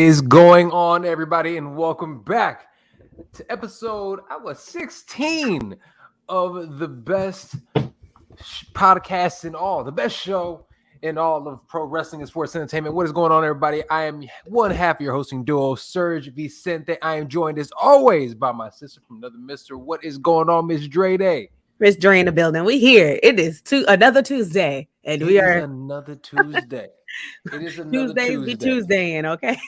Is going on, everybody, and welcome back to episode 16 of the best podcast in all, the best show in all of pro wrestling and sports entertainment. What is going on, everybody? I am one half of your hosting duo, Serge Vicente. I am joined as always by my sister from another mister. What is going on, Miss Dre Day? Miss Dre in the building. We here. It is another Tuesday, and we are another Tuesday. It is another Tuesdays be Tuesdaying, okay?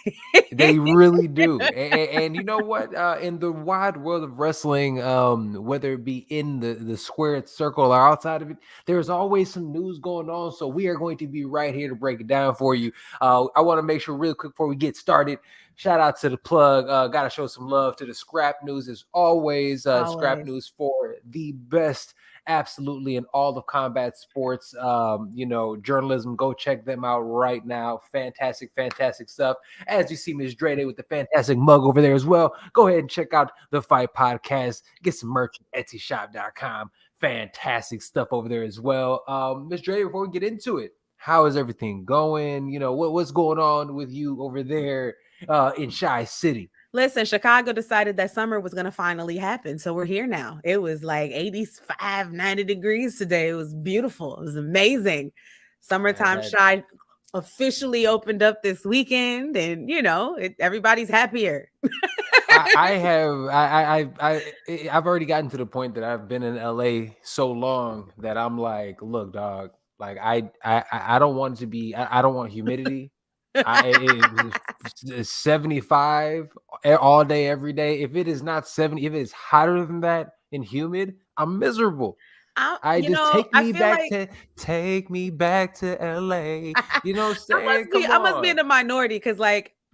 They really do. And you know what? In the wide world of wrestling, whether it be in the squared circle or outside of it, there's always some news going on. So we are going to be right here to break it down for you. I want to make sure real quick before we get started, shout out to the plug. Got to show some love to the Scrap News as always. Scrap News for the best absolutely in all of combat sports, journalism. Go check them out right now. Fantastic stuff. As you see Ms. Dre with the fantastic mug over there as well, go ahead and check out the Fight Podcast. Get some merch at etsyshop.com. Fantastic stuff over there as well. Ms. Dre, before we get into it, how is everything going? You know, what's going on with you over there in Chi City? Listen, Chicago decided that summer was going to finally happen. So we're here now. It was like 85, 90 degrees today. It was beautiful. It was amazing. Summertime Chi officially opened up this weekend, and everybody's happier. I've already gotten to the point that I've been in LA so long that I'm like, look, dog, like I don't want to be, I don't want humidity. It's 75 all day, every day. If it is not 70, if it is hotter than that and humid, I'm miserable. Take me back to LA. You know what I'm saying? I must be in the minority because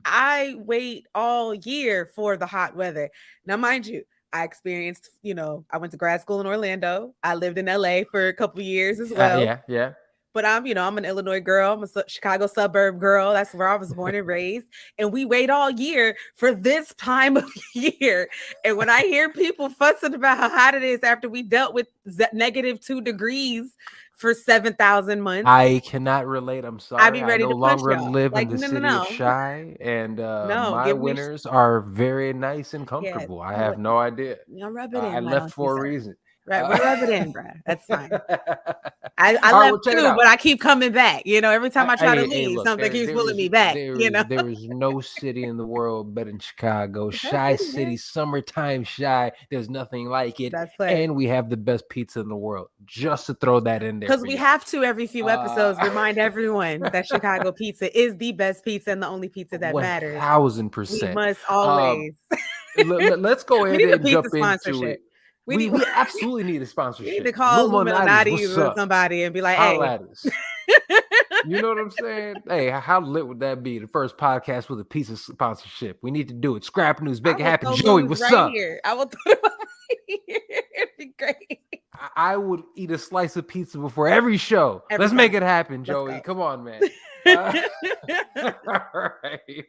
I wait all year for the hot weather. Now, mind you, I experienced, I went to grad school in Orlando. I lived in LA for a couple years as well. Yeah. But I'm an Illinois girl. I'm a Chicago suburb girl. That's where I was born and raised. And we wait all year for this time of year. And when I hear people fussing about how hot it is after we dealt with -2 degrees for 7,000 months, I cannot relate. I'm sorry. I be ready to punch longer y'all. live in the city of Chi, and my winters are very nice and comfortable. I have no idea. Rub it in. I left for a reason. Right, rub it in, bro. That's fine. I left too, but I keep coming back. Every time I try to leave, something keeps pulling me back. There is no city in the world better than Chicago. Chi City, summertime Chi. There's nothing like it. And we have the best pizza in the world. Just to throw that in there. Because we have to every few episodes remind everyone that Chicago pizza is the best pizza and the only pizza that matters. 1,000%. We must always. Let's go ahead and jump into it. We absolutely need a sponsorship. We need to call Illuminati or somebody and be like, hey. You know what I'm saying? Hey, how lit would that be? The first podcast with a pizza sponsorship. We need to do it. Scrap News, make it happen. Joey, what's up? Here. I will throw it right here. It'd be great. I would eat a slice of pizza before every show. Let's make it happen, Joey. Come on, man. All right.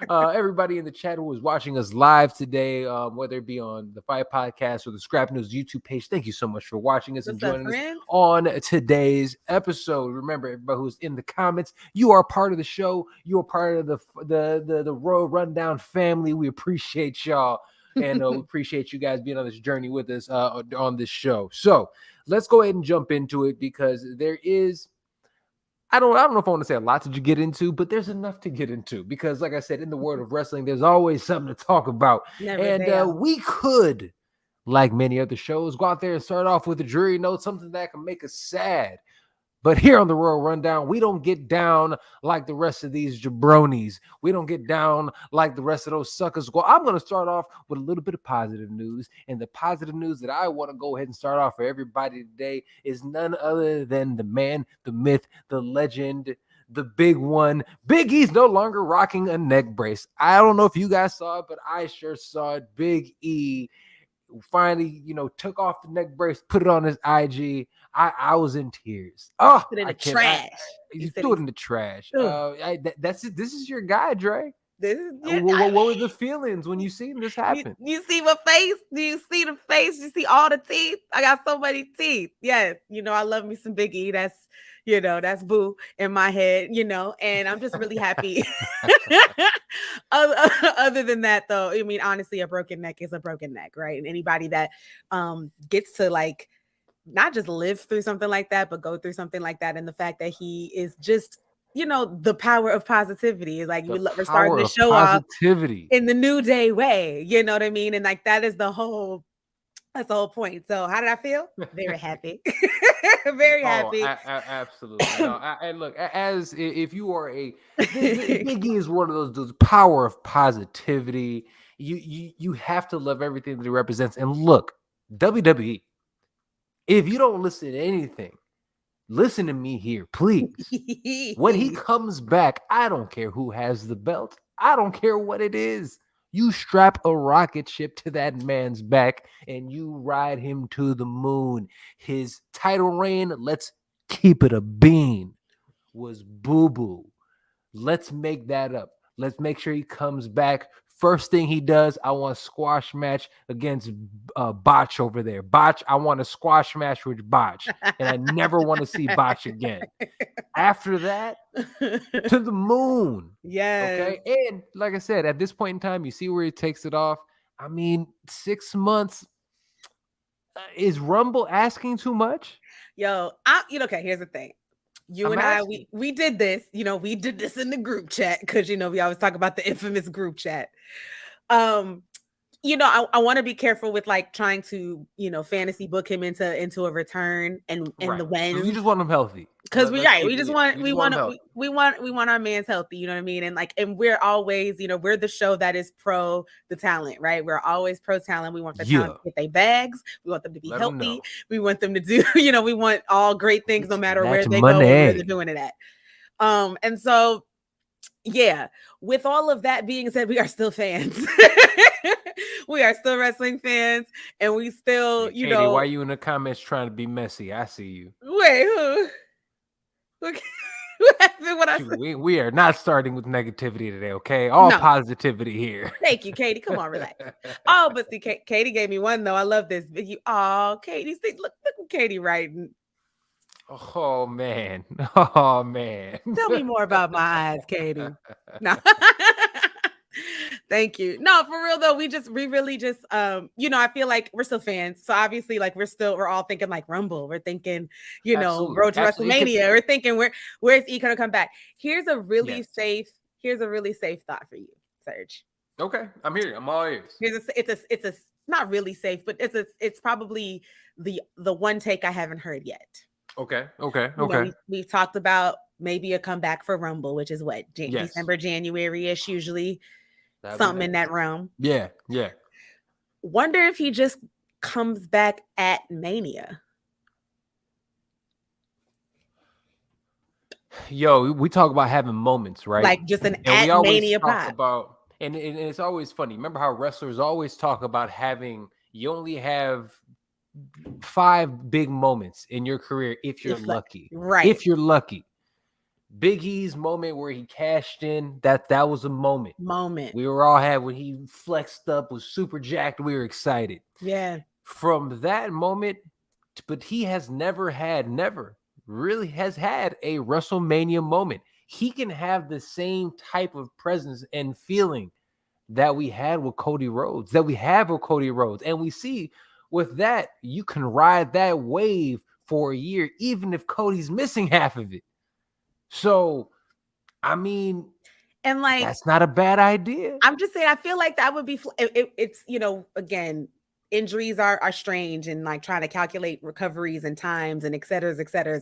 Everybody in the chat who was watching us live today, whether it be on the Fight Podcast or the Scrap News YouTube page, thank you so much for watching us and joining us on today's episode. Remember, everybody who's in the comments, you are part of the show. You are part of the Royal Rundown family. We appreciate y'all, and we appreciate you guys being on this journey with us on this show. So let's go ahead and jump into it, because there is, I don't know if I want to say a lot to get into, but there's enough to get into, because like I said, in the world of wrestling, there's always something to talk about. We could, like many other shows, go out there and start off with a dreary note, something that can make us sad. But here on the Royal Rundown, we don't get down like the rest of these jabronis. We don't get down like the rest of those suckers. Well, I'm going to start off with a little bit of positive news. And the positive news that I want to go ahead and start off for everybody today is none other than the man, the myth, the legend, the big one. Big E's no longer rocking a neck brace. I don't know if you guys saw it, but I sure saw it. Big E finally, took off the neck brace, put it on his IG. I was in tears. Put it in the trash. You threw it in the trash. That's it. This is your guy, Dre. What were the feelings when you seen this happen? You see my face? Do you see the face? You see all the teeth? I got so many teeth. Yes, I love me some Big E. That's that's boo in my head, and I'm just really happy. Other than that, though, I mean, honestly, a broken neck is a broken neck, right? And anybody that gets to like not just live through something like that, but go through something like that, and the fact that he is just the power of positivity is like we're starting to show positivity off in the New Day way. You know what I mean? And like that's the whole point. So how did I feel? Very happy. Very happy. Absolutely. And look, as if you are Biggie is one of those dudes, power of positivity. You have to love everything that he represents. And look, WWE, if you don't listen to anything, listen to me here, please. When he comes back, I don't care who has the belt. I don't care what it is. You strap a rocket ship to that man's back and you ride him to the moon. His title reign, let's keep it a bean, was boo-boo. Let's make that up. Let's make sure he comes back. First thing he does, I want a squash match against Botch over there. Botch, I want a squash match with Botch. And I never want to see Botch again. After that, to the moon. Yeah. Okay. And like I said, at this point in time, you see where he takes it off. I mean, 6 months. Is Rumble asking too much? Yo, okay, here's the thing. We did this, we did this in the group chat because, we always talk about the infamous group chat. I want to be careful with like trying to, fantasy book him into a return and the win. You just want him healthy. Because we want our man's healthy, you know what I mean? And we're always, we're the show that is pro the talent, right? We're always pro talent. We want the talent to get their bags. We want them to be healthy. We want them to do, we want all great things no matter where they go, where they're doing it at. And so, yeah, with all of that being said, we are still fans. We are still wrestling fans, and we still, Katie, why are you in the comments trying to be messy? I see you. Wait, who? Okay. What I said? We are not starting with negativity today, okay? All positivity here. Thank you, Katie. Come on, relax. Oh, but see, Katie gave me one though. I love this. Katie, see, look what Katie writing. Oh man. Tell me more about my eyes, Katie. No. Thank you. No, for real though, we really just I feel like we're still fans. So obviously, like we're all thinking like Rumble. We're thinking, Road to WrestleMania. We're thinking where's E gonna come back? Here's a really safe thought for you, Serge. Okay, I'm here. I'm all ears. It's not really safe, but it's probably the one take I haven't heard yet. Okay. We've talked about maybe a comeback for Rumble, which is what December, January-ish usually. Something in that realm. Yeah. Wonder if he just comes back at Mania. Yo, we talk about having moments, right? Like just an at Mania pop. And it's always funny. Remember how wrestlers always talk about you only have 5 big moments in your career if you're lucky. Right. If you're lucky. Big E's moment where he cashed in, that was a moment. We were all had when he flexed up, was super jacked. We were excited. Yeah. From that moment, but he has never really has had a WrestleMania moment. He can have the same type of presence and feeling that we had with Cody Rhodes, And we see with that, you can ride that wave for a year, even if Cody's missing half of it. So, I mean, and like that's not a bad idea. I'm just saying, I feel like that would be. It's again, injuries are strange, and like trying to calculate recoveries and times and et cetera,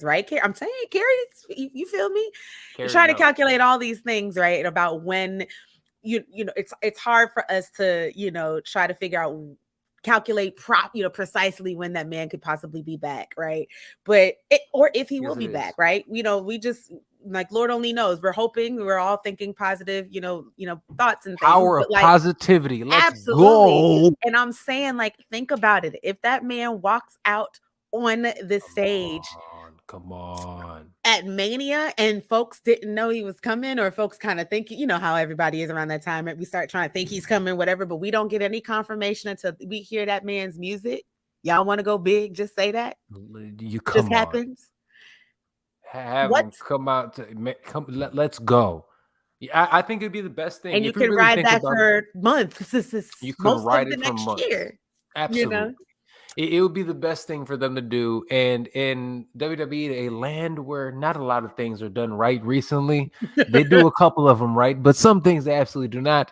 right? I'm saying, Carrie, you feel me? You're trying to calculate all these things, right? About when it's hard for us to try to figure out. Calculate precisely when that man could possibly be back, right? But or if he will be back, right? We just like Lord only knows. We're hoping, we're all thinking positive, thoughts and things. Power of positivity. Let's go. And I'm saying, like, think about it. If that man walks out on the stage come on. At Mania, and folks didn't know he was coming, or folks kind of think, you know how everybody is around that time, right? We start trying to think he's coming, whatever, but we don't get any confirmation until we hear that man's music. Y'all want to go big? Just say that. You come just on. happens. Have him come out to let's go. Yeah, I think it'd be the best thing. And you can ride that for months. You could ride it for months. Year. Absolutely. You know? It would be the best thing for them to do. And in WWE, a land where not a lot of things are done right recently, they do a couple of them right, but some things they absolutely do not.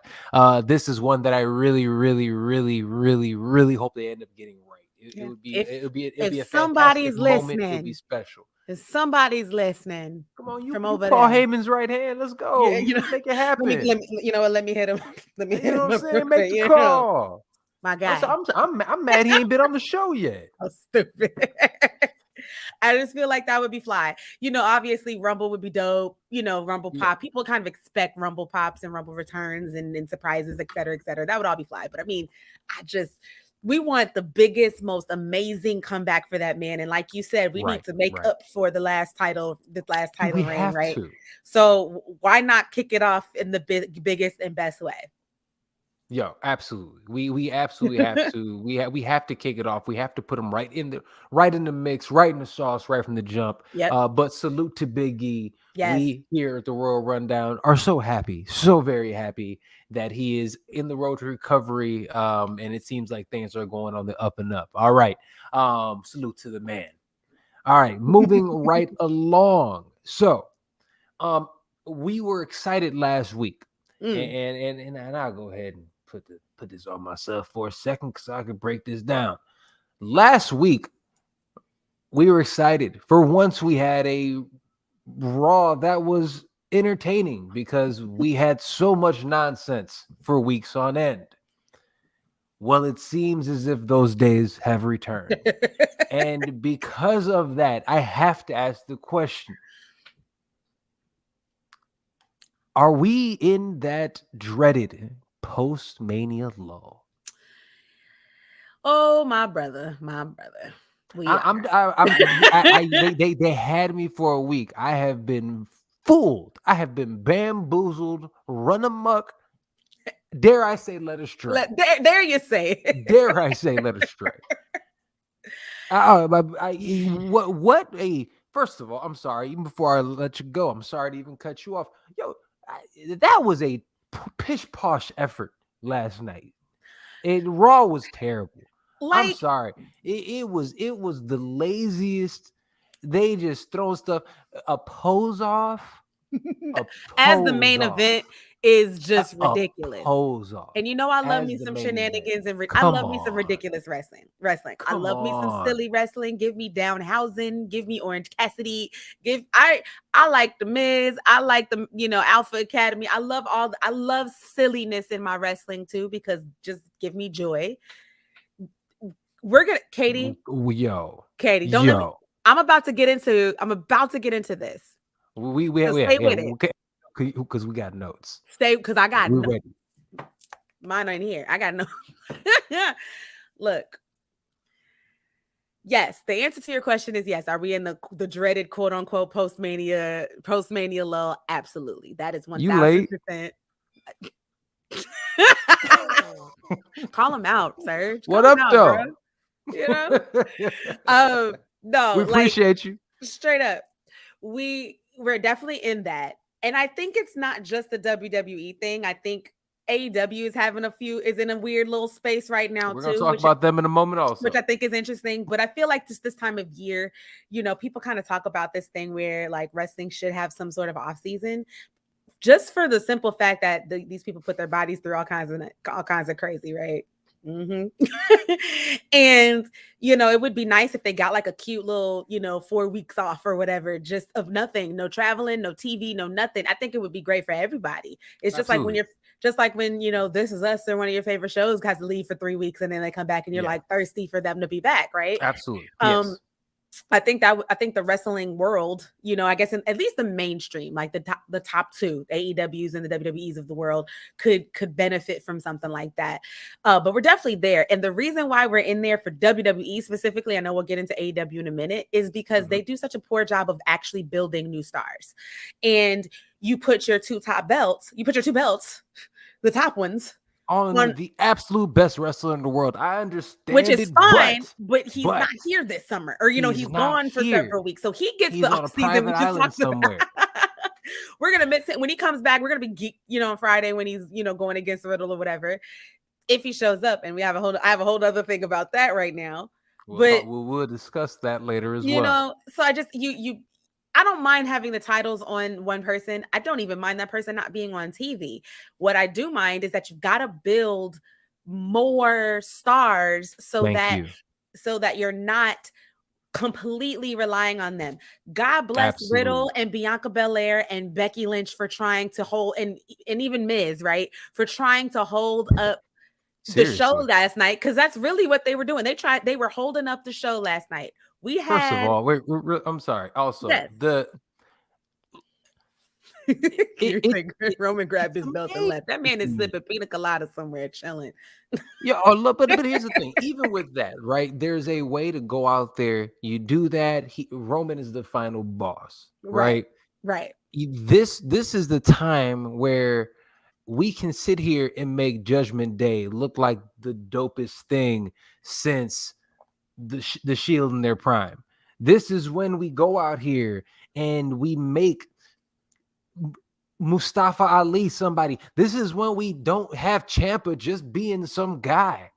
This is one that I really, really, really, really, really hope they end up getting right. It would be a somebody's listening. Moment. It would be special. If somebody's listening, come on, you Paul Heyman's right hand. Let's go. Yeah, you make it happen. Let me hit him. Let me hit him. What I'm saying? Make the call. My guy. I'm mad he ain't been on the show yet. How stupid. I just feel like that would be fly. Obviously Rumble would be dope. Rumble pop. People kind of expect Rumble pops and Rumble returns and surprises, et cetera, et cetera. That would all be fly. But I mean, we want the biggest, most amazing comeback for that man. And like you said, we need to make up for the last title reign, right? So why not kick it off in the biggest and best way? Yo, absolutely. We absolutely have to. We have to kick it off. We have to put him right in the mix, right in the sauce, right from the jump. Yep. But salute to Big E. Yes. We here at the Royal Rundown are so happy, so very happy that he is in the road to recovery. And it seems like things are going on the up and up. All right. Salute to the man. All right, moving right along. So, we were excited last week, and I'll go ahead and put this on myself for a second because I could break this down. Last week, we were excited. For once, we had a Raw that was entertaining because we had so much nonsense for weeks on end. Well, it seems as if those days have returned. And because of that, I have to ask the question. Are we in that dreaded post-Mania lull? Oh, my brother. They had me for a week. I have been fooled. I have been bamboozled, run amok. Dare I say led astray? Dare you say? Dare I say led astray? First of all, I'm sorry. Even before I let you go, I'm sorry to even cut you off. Yo, that was a pish posh effort last night. Raw was terrible. I'm sorry. It was the laziest. They just throw stuff. A pose off. As the main event is just ridiculous. Pose off. And I love me some shenanigans and I love me some ridiculous wrestling. I love me some silly wrestling. Give me Downhausen. Give me Orange Cassidy. I like the Miz. I like the Alpha Academy. I love silliness in my wrestling too because just give me joy. We're gonna Katie. Katie, don't let me, I'm about to get into this. We because we got notes. Stay because I got notes. Mine ain't here. I got notes. Look. Yes, the answer to your question is yes. Are we in the dreaded quote unquote post-Mania lull? Absolutely. That is 1,000%. Call him out, Serge. What up, though? No, we appreciate you. Straight up. We're definitely in that. And I think it's not just the WWE thing. I think AEW is in a weird little space right now. We're going to talk about them in a moment also. Which I think is interesting. But I feel like just this time of year, people kind of talk about this thing where like wrestling should have some sort of off season. Just for the simple fact that these people put their bodies through all kinds of crazy, right? Mm-hmm. And it would be nice if they got like a cute little 4 weeks off or whatever, just of nothing, no traveling, no TV, no nothing. I think it would be great for everybody. It's just like when This Is Us or one of your favorite shows has to leave for 3 weeks and then they come back and you're like thirsty for them to be back, right? Absolutely. Yes. I think the wrestling world, I guess at least the mainstream, like the top two, AEWs and the WWEs of the world could benefit from something like that. But we're definitely there. And the reason why we're in there for WWE specifically, I know we'll get into AEW in a minute, is because they do such a poor job of actually building new stars. And you put your two belts, the top ones, on the absolute best wrestler in the world. I understand, which is fine, but he's not here this summer, or he's gone for several weeks, so he gets the off season. We just talked somewhere. We're gonna miss it when he comes back. We're gonna be geek, on Friday when he's going against Riddle or whatever. If he shows up, and I have a whole other thing about that right now. We'll discuss that later as well. So I just I don't mind having the titles on one person. I don't even mind that person not being on TV. What I do mind is that you've got to build more stars so that you're not completely relying on them. God bless Riddle and Bianca Belair and Becky Lynch for trying to hold, and even Miz, right? For trying to hold up the show last night, because that's really what they were doing. They were holding up the show last night. First of all, I'm sorry. Also, Roman grabbed his belt and left. That man is sipping pina colada somewhere, chilling. Yeah, but here's the thing. Even with that, right? There's a way to go out there. You do that. Roman is the final boss, right? Right. This is the time where we can sit here and make Judgment Day look like the dopest thing since the Shield in their prime. This is when we go out here and we make Mustafa Ali somebody. This is when we don't have Ciampa just being some guy.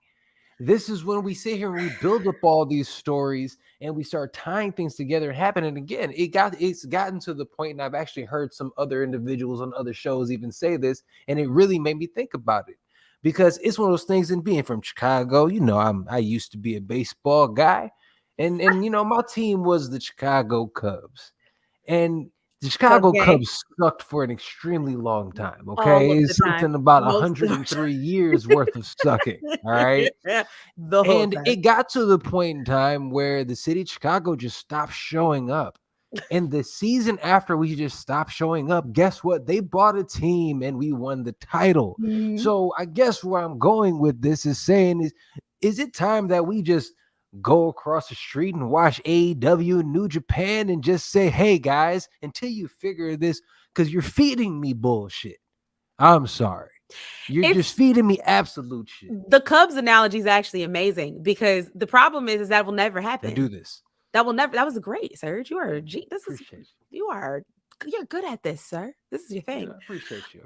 This is when we sit here and we build up all these stories and we start tying things together and happening again. It's gotten to the point, and I've actually heard some other individuals on other shows even say this, and it really made me think about it. Because it's one of those things, in being from Chicago, I used to be a baseball guy, and my team was the Chicago Cubs, and the Chicago Cubs sucked for an extremely long time. Okay, it's something about 103 years worth of sucking. All right, it got to the point in time where the city of Chicago just stopped showing up. And the season after we just stopped showing up, guess what? They bought a team and we won the title. So I guess where I'm going with this is saying is it time that we just go across the street and watch AEW New Japan and just say, hey guys, until you figure this, because you're feeding me bullshit. I'm sorry. You're just feeding me absolute shit. The Cubs analogy is actually amazing, because the problem is that will never happen. They do this. That was great, Serge. You are a G. You're good at this, sir. This is your thing. Yeah, I appreciate you.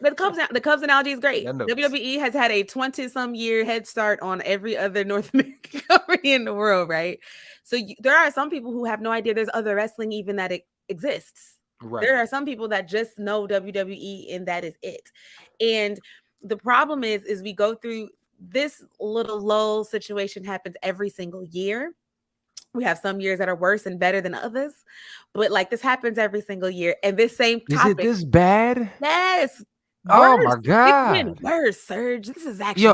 The Cubs analogy is great. WWE has had a 20-some year head start on every other North American company in the world, right? So there are some people who have no idea there's other wrestling even that it exists. Right. There are some people that just know WWE and that is it. And the problem is we go through this little lull situation, happens every single year. We have some years that are worse and better than others, but like this happens every single year. And this same topic. Is it this bad? Yes. Oh my God. It's been worse, Serge. This is actually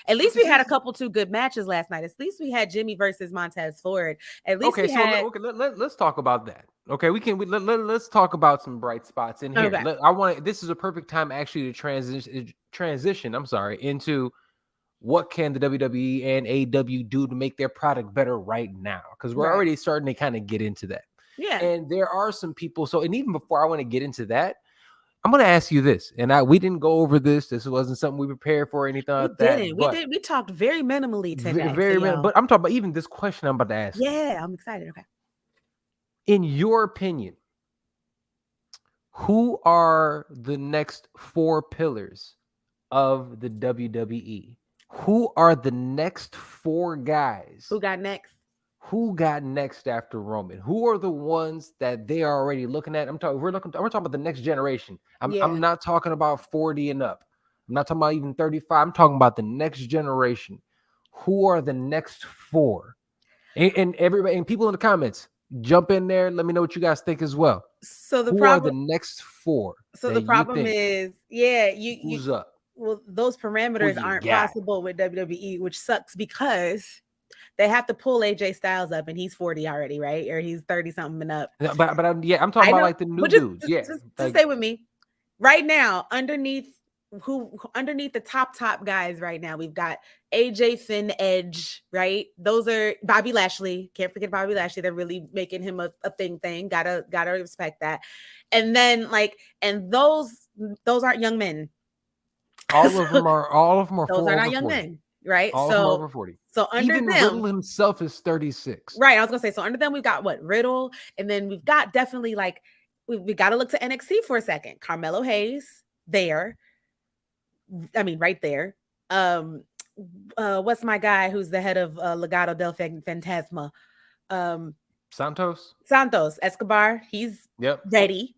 at least we had a couple 2 good matches last night. At least we had Jimmy versus Montez Ford. At least let's talk about that. Okay, let's talk about some bright spots in here. Okay. This is a perfect time actually to transition. I'm sorry, into what can the WWE and AEW do to make their product better right now? Because we're already starting to kind of get into that. Yeah. And there are some people. So, and even before I want to get into that, I'm going to ask you this. And we didn't go over this. This wasn't something we prepared for or anything like that. We talked very minimally today. But I'm talking about even this question I'm about to ask. Yeah, I'm excited. Okay. In your opinion, who are the next 4 pillars of the WWE? Who are the next 4 guys? Who got next? Who got next after Roman? Who are the ones that they are already looking at? We're talking about the next generation. I'm not talking about 40 and up. I'm not talking about even 35. I'm talking about the next generation. Who are the next 4? And everybody and people in the comments, jump in there. Let me know what you guys think as well. So who are the next 4? So the problem is, who's up? Well, those parameters aren't possible with WWE, which sucks because they have to pull AJ Styles up, and he's 40 already, right? Or he's 30 something and up. But I'm talking about like the new dudes. Just like, stay with me. Right now, underneath the top guys right now, we've got AJ, Finn, Edge, right? Those are Bobby Lashley. Can't forget Bobby Lashley. They're really making him a thing. Gotta respect that. And then and those aren't young men. All of them are those are not young 40. Men, right? All of them are over 40. So under even them, Riddle himself is 36. Right. I was gonna say, so under them we've got what? Riddle, and then we've got definitely like we got to look to NXT for a second. Carmelo Hayes there. I mean, right there. What's my guy who's the head of Legado del Fantasma? Santos Escobar. He's ready.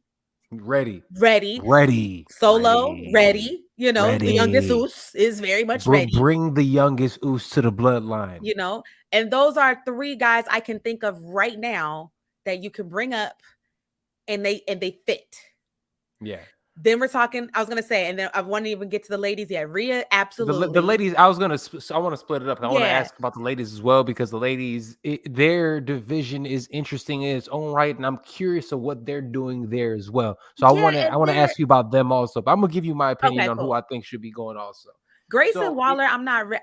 Solo ready. You know, the youngest Uso is very much ready. Bring the youngest Uso to the bloodline. You know, and those are 3 guys I can think of right now that you can bring up, and they fit. Yeah. Then we're talking, I was going to say, and then I want to even get to the ladies yet. Rhea, absolutely. The ladies, I want to split it up. I want to ask about the ladies as well, because the ladies, their division is interesting in its own right. And I'm curious of what they're doing there as well. So I want to ask you about them also. But I'm going to give you my opinion on who I think should be going also. Grayson Waller, I'm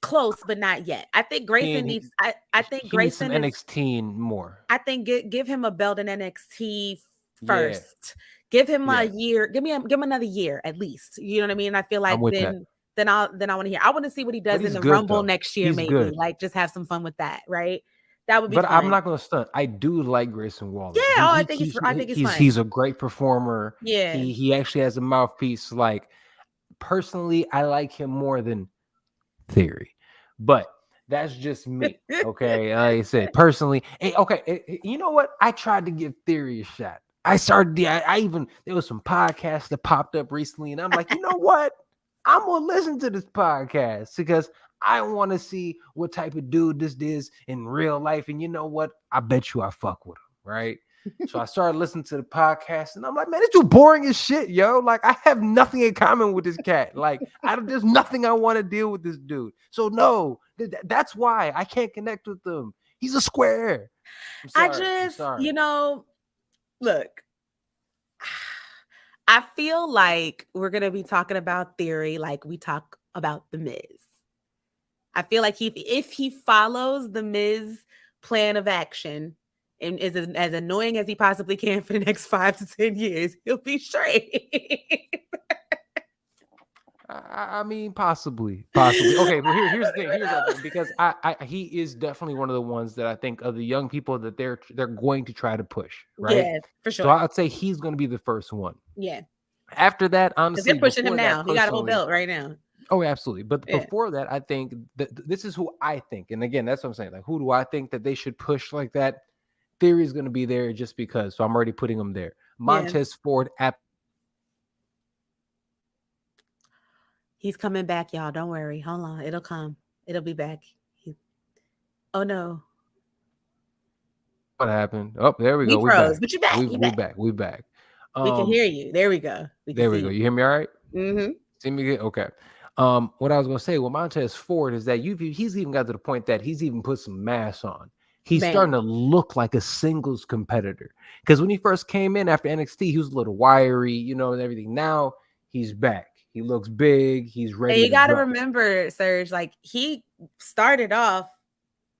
close, but not yet. I think Grayson needs, I think Grayson needs some NXT more. I think give him a belt in NXT first. Yeah. Give him a year. Give him another year at least. You know what I mean? I feel like then I want to hear. I want to see what he does in the Rumble next year. Maybe like just have some fun with that, right? That would be. But fun. I'm not going to stunt. I do like Grayson Waller. Yeah, I think it's fun. He's a great performer. Yeah, he actually has a mouthpiece. Like personally, I like him more than Theory, but that's just me. Okay, like I said, personally. You know what? I tried to give Theory a shot. I even there was some podcasts that popped up recently, and I'm like, you know what? I'm gonna listen to this podcast because I want to see what type of dude this is in real life. And you know what? I bet you I fuck with him, right? So I started listening to the podcast, and I'm like, man, it's too boring as shit, yo. Like, I have nothing in common with this cat. Like, there's nothing I want to deal with this dude. So no, that's why I can't connect with him. He's a square. You know. Look, I feel like we're going to be talking about Theory like we talk about The Miz. I feel like if he follows The Miz plan of action and is as annoying as he possibly can for the next 5 to 10 years, he'll be straight. I mean, possibly. Okay, but here's the thing. Because he is definitely one of the ones that I think of the young people that they're going to try to push, right? Yeah, for sure. So I'd say he's going to be the first one. Yeah. After that, honestly, they're pushing him now. He got a whole belt right now. Oh, absolutely. But before that, I think that this is who I think, and again, that's what I'm saying. Like, who do I think that they should push like that? Theory is going to be there just because. So I'm already putting him there. Montez Ford. He's coming back, y'all. Don't worry. Hold on. It'll come. It'll be back. Oh, no. What happened? Oh, there we go. We froze, but you're back. We back. We can hear you. There we go. There we go. You hear me all right? Mm-hmm. See me good? Okay. What I was going to say with Montez Ford is that he's even got to the point that he's even put some mass on. He's starting to look like a singles competitor. Because when he first came in after NXT, he was a little wiry, you know, and everything. Now he's back. He looks big. He's ready. And you got to remember, Serge, like he started off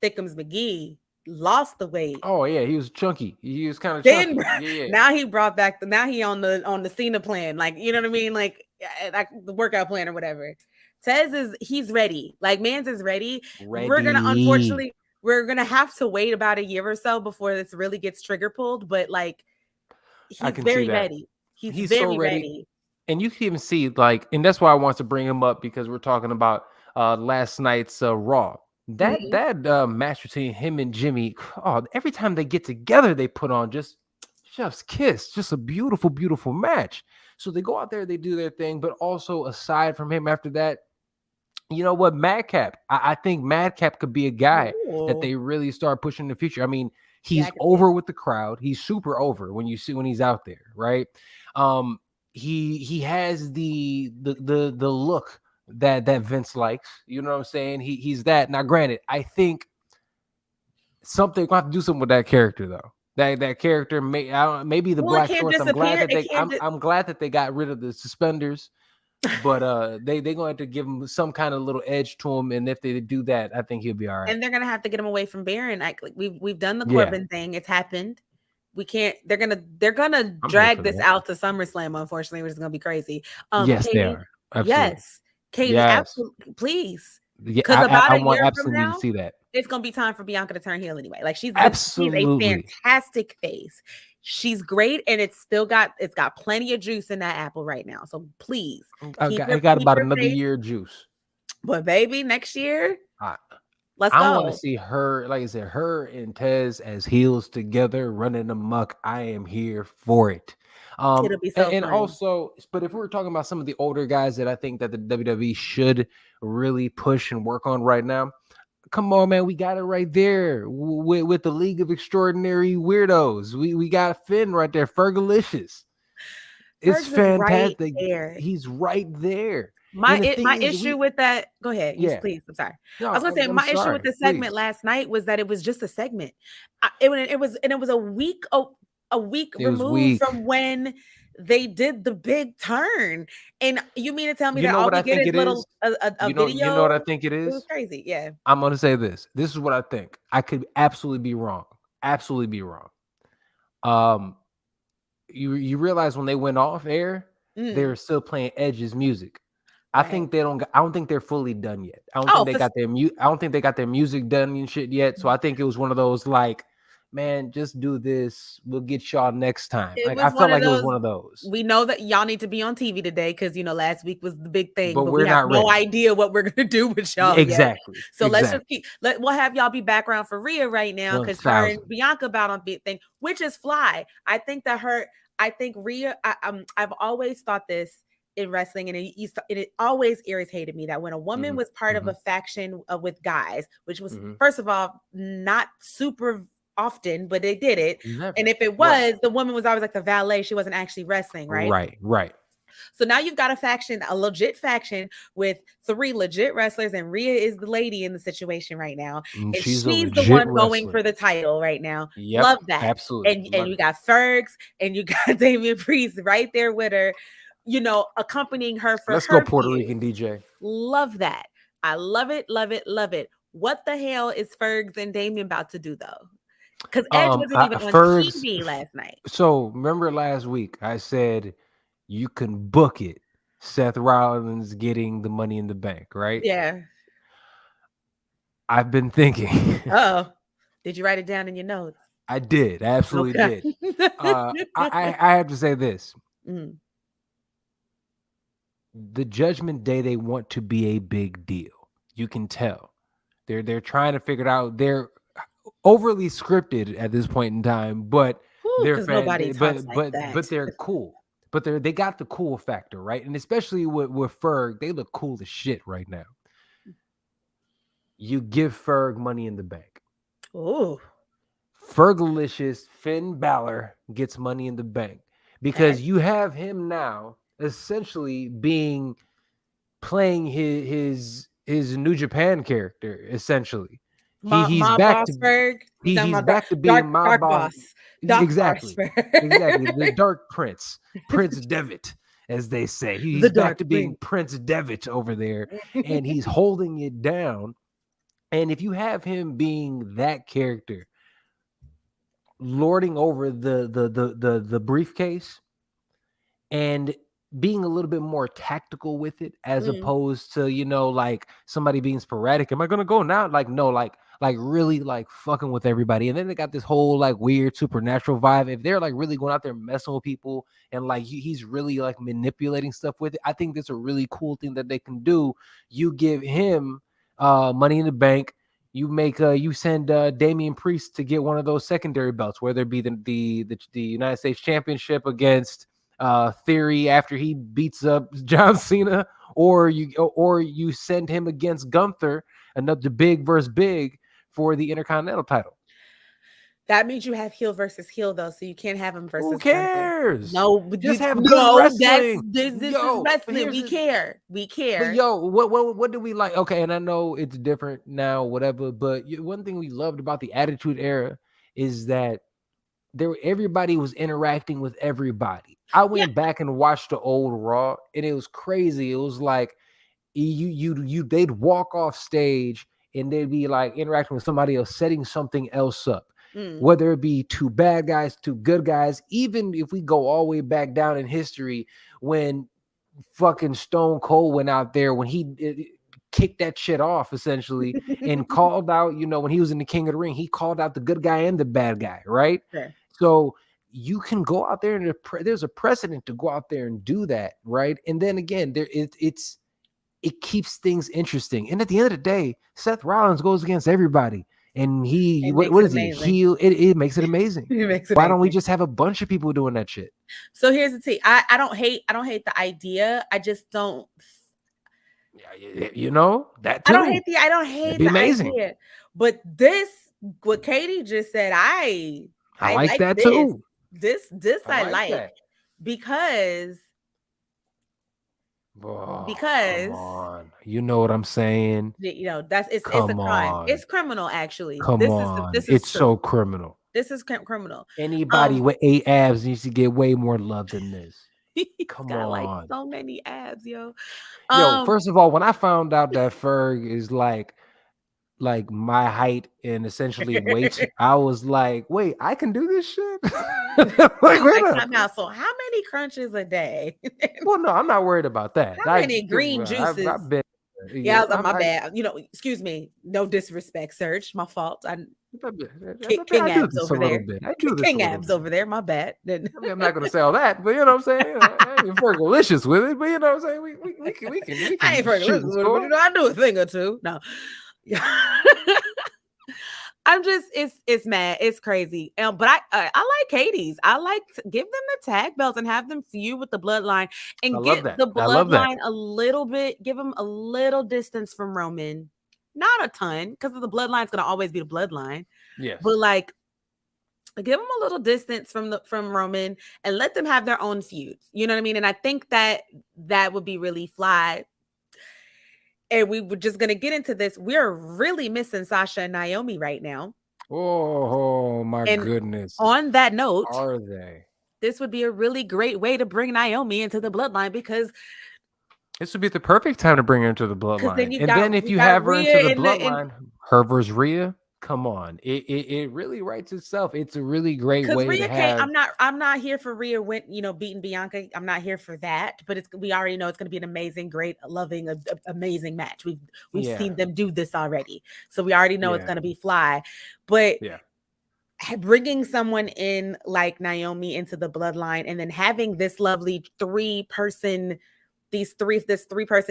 Thickums McGee, lost the weight. Oh yeah, he was chunky. He was kind of chunky. Yeah. Now he brought back. Now he on the Cena plan. Like, you know what I mean? Like the workout plan or whatever. He's ready. Like Mans is ready. We're gonna have to wait about a year or so before this really gets trigger pulled. But like, he's very ready. He's very so ready. And you can even see, like, and that's why I want to bring him up because we're talking about last night's Raw. That match between him and Jimmy, every time they get together, they put on just chef's kiss, just a beautiful, beautiful match. So they go out there, they do their thing, but also aside from him after that, you know what, Madcap, I think Madcap could be a guy that they really start pushing in the future. I mean, he's over with the crowd. He's super over when he's out there, right? He has the look that Vince likes. You know what I'm saying? He's that. Now, granted, I think something gonna have to do something with that character though. That character maybe the Well, it black can't shorts. I'm glad disappear. that It can't. I'm glad that they got rid of the suspenders, but they going to have to give him some kind of little edge to him, and if they do that, I think he'll be all right. And they're gonna have to get him away from Baron. Like we've done the Yeah. Corbin thing. It's happened. We can't. They're gonna I'm here drag for this that. out to SummerSlam. Unfortunately, which is gonna be crazy. Yes, Katie, they are. Absolutely. yes, Katie, Yes. absolutely, please. Yeah, Because I about a want year from absolutely now, to see that. it's gonna be time for Bianca to turn heel anyway. Like she's a Absolutely. fantastic face. She's great, and it's got plenty of juice in that apple right now. So please, I got about another face. year of juice. But baby, next year, let's I go. want to see her, like I said, her and Tez as heels together running amok. I am here for it. It'll be so and fun. also, but if we're talking about some of the older guys that I think that the WWE should really push and work on right now, come on, man, we got it right there with the League of Extraordinary Weirdos. We got Finn right there, Fergalicious. It's fantastic. Right He's right there. My issue with that. Go ahead. Yeah. Please. I'm sorry. No, I was gonna say my issue with the segment last night was that it was just a segment. It was a week removed from when they did the big turn. And you mean to tell me that all we get is little a video? You know what I think it is? It was crazy. Yeah. I'm gonna say this. This is what I think. I could absolutely be wrong. Absolutely be wrong. You realize when they went off air, they were still playing Edge's music. Right. I don't think they're fully done yet. I don't think they got their music done and shit yet. So I think it was one of those like, man, just do this. We'll get y'all next time. Like I felt like it was one of those. We know that y'all need to be on TV today because last week was the big thing, but we have no idea what we're gonna do with y'all. Exactly. Yet. So let's just we'll have y'all be background for Rhea right now because her and Bianca about on big thing, which is fly. I think Rhea. I've always thought this in wrestling, and it always irritated me that when a woman was part of a faction with guys, which was first of all not super often, but they did it. Never. And if it was, the woman was always like the valet. She wasn't actually wrestling, right? Right. So now you've got a legit faction with 3 legit wrestlers, and Rhea is the lady in the situation right now. And she's the one going for the title right now. Yep, love that. Absolutely. And you got Fergs and you got Damian Priest right there with her, accompanying her for Let's her go Puerto Rican DJ. Love that. I love it, love it, love it. What the hell is Fergs and Damian about to do though? Because Edge wasn't even on TV last night. So remember last week I said you can book it. Seth Rollins getting the Money in the Bank, right? Yeah. I've been thinking. Oh, did you write it down in your notes? I did. I absolutely did. I have to say this. The Judgment Day, they want to be a big deal. You can tell. They're trying to figure it out. They're overly scripted at this point in time, but they're but they're cool. But they got the cool factor, right? And especially with Ferg, they look cool as shit right now. You give Ferg Money in the Bank. Oh, Fergalicious Finn Balor gets Money in the Bank because you have him now essentially playing his New Japan character essentially. He's back to being my boss. Exactly. The Dark Prince Devitt, as they say. He's back to being Prince Devitt over there, and he's holding it down. And if you have him being that character, lording over the briefcase and being a little bit more tactical with it, as opposed to like somebody being sporadic. Am I gonna go now? Like no, like really like fucking with everybody. And then they got this whole like weird supernatural vibe. If they're like really going out there messing with people and like he's really like manipulating stuff with it, I think that's a really cool thing that they can do. You give him Money in the Bank. You make you send Damian Priest to get one of those secondary belts, whether it be the United States Championship against Theory after he beats up John Cena, or you send him against Gunther, another big versus big for the Intercontinental title. That means you have heel versus heel though, so you can't have them Who versus Gunther. cares? No, Just have good no, wrestling. this is wrestling. We care. But yo, what do we like? Okay, and I know it's different now, whatever. But one thing we loved about the Attitude Era is that everybody was interacting with everybody. I went back and watched the old Raw, and it was crazy. It was like they'd walk off stage and they'd be like interacting with somebody else, setting something else up. Whether it be two bad guys, two good guys, even if we go all the way back down in history when fucking Stone Cold went out there, when he kicked that shit off essentially and called out, when he was in the King of the Ring, he called out the good guy and the bad guy, right? Sure. So you can go out there and there's a precedent to go out there and do that, right? And then again, it keeps things interesting. And at the end of the day, Seth Rollins goes against everybody. And what is he? It makes it amazing. Why don't we just have a bunch of people doing that shit? So here's the thing. I don't hate the idea. I just don't. That too. I don't hate the amazing. idea. But what Katie just said, I like that this. too. This I like that. Because come on. You know what I'm saying? It's a crime. It's criminal, actually. This is so criminal. This is criminal. Anybody with 8 abs needs to get way more love than this. Come on, like so many abs, yo. First of all, when I found out that Ferg is like my height and essentially weight, I was like, wait, I can do this shit? So how many crunches a day? Well, no, I'm not worried about that. How many green juices? I've been, I was like, my bad. Excuse me. No disrespect, Serge. My fault. King abs over there. King abs over there. My bad. I'm not gonna say all that, but you know what I'm saying. I ain't Fergalicious with it, but you know what I'm saying. We can. I ain't Fergalicious with it, but I do a thing or two. No. I'm just it's mad, it's crazy. But I like Katie's. I like to give them the tag belts and have them feud with the Bloodline and get the Bloodline a little bit, give them a little distance from Roman, not a ton, because the Bloodline's gonna always be the Bloodline. Yes, but like give them a little distance from Roman and let them have their own feuds. You know what I mean? And I think that would be really fly. And we were just going to get into this. We're really missing Sasha and Naomi right now. Oh my goodness. On that note, are they? This would be a really great way to bring Naomi into the Bloodline, because this would be the perfect time to bring her into the Bloodline. Then if you have her into the Bloodline, her versus Rhea, come on. It really writes itself. It's a really great way Rhea to have. I'm not here for Rhea beating Bianca. I'm not here for that. But we already know it's going to be an amazing, great, loving, amazing match. We've seen them do this already, so we already know it's going to be fly. But bringing someone in like Naomi into the Bloodline, and then having this lovely three-person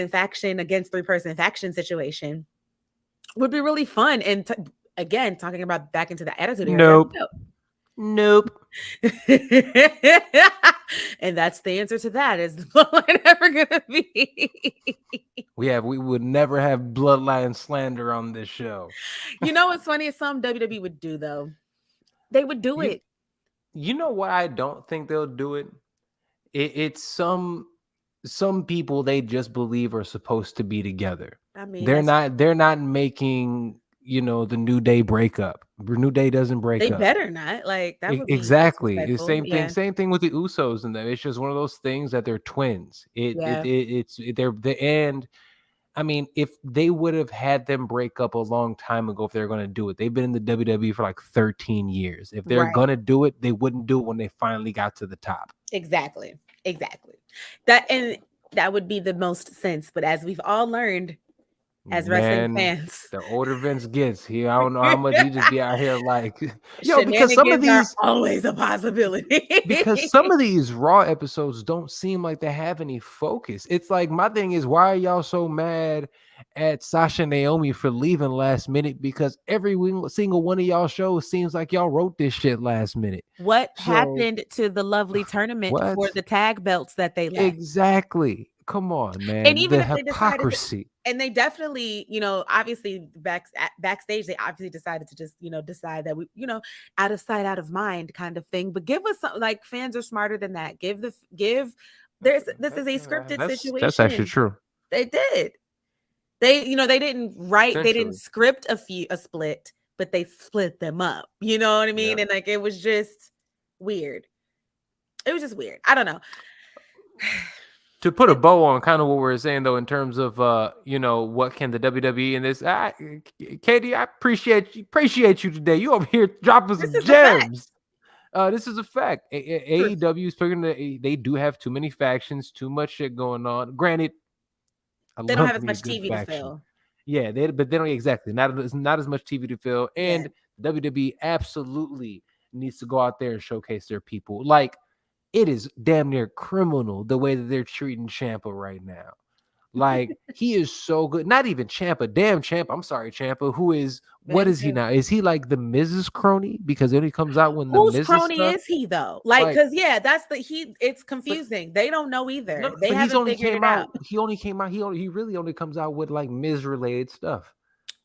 faction against three-person faction situation would be really fun. And again, talking about back into the Attitude Era. Nope. And that's the answer to that. Is the Bloodline ever gonna be? We would never have Bloodline slander on this show. You know what's funny is some WWE would do though. They would do it. You know what? I don't think they'll do it. It's some people they just believe are supposed to be together. I mean, they're not making the New Day breakup. New Day doesn't break up. They better not. Like that would be exactly the same thing. Same thing with the Usos and them. It's just one of those things that they're twins. They're the end. I mean, if they would have had them break up a long time ago, if they're going to do it, they've been in the WWE for like 13 years. If they're going to do it, they wouldn't do it when they finally got to the top. Exactly. That would be the most sense. But as we've all learned, as wrestling fans, the older Vince gets, I don't know how much he just be out here like, because some of these are always a possibility. Because some of these Raw episodes don't seem like they have any focus. It's like, my thing is, why are y'all so mad at Sasha and Naomi for leaving last minute? Because every single one of y'all shows seems like y'all wrote this shit last minute. What happened to the lovely tournament for the tag belts that they left? Exactly. come on, man. And even The if they decided to, hypocrisy. and they definitely, obviously backstage, they obviously decided to just, decide that we, out of sight, out of mind kind of thing. But give us some, like, fans are smarter than that. This is a scripted situation. That's actually true. They did. They didn't script a split, but they split them up. You know what I mean? And like, it was just weird. It was just weird. I don't know. To put a bow on kind of what we're saying, though, in terms of what can the WWE in this, Katie, I appreciate you today. You over here dropping some gems. This is a fact. AEW is figuring they do have too many factions, too much shit going on. Granted, they don't have as much TV to fill. Yeah, but they don't exactly not as much TV to fill, and WWE absolutely needs to go out there and showcase their people. Like, it is damn near criminal the way that they're treating Ciampa right now. Like, he is so good. Not even Ciampa, damn Ciampa. I'm sorry, Ciampa. Who is what is he now? Is he like the Mrs. Crony? Because it only comes out when the Mrs. Crony is he though? Like, because it's confusing. They don't know either. No, they haven't figured it out. He really only comes out with like Miz related stuff.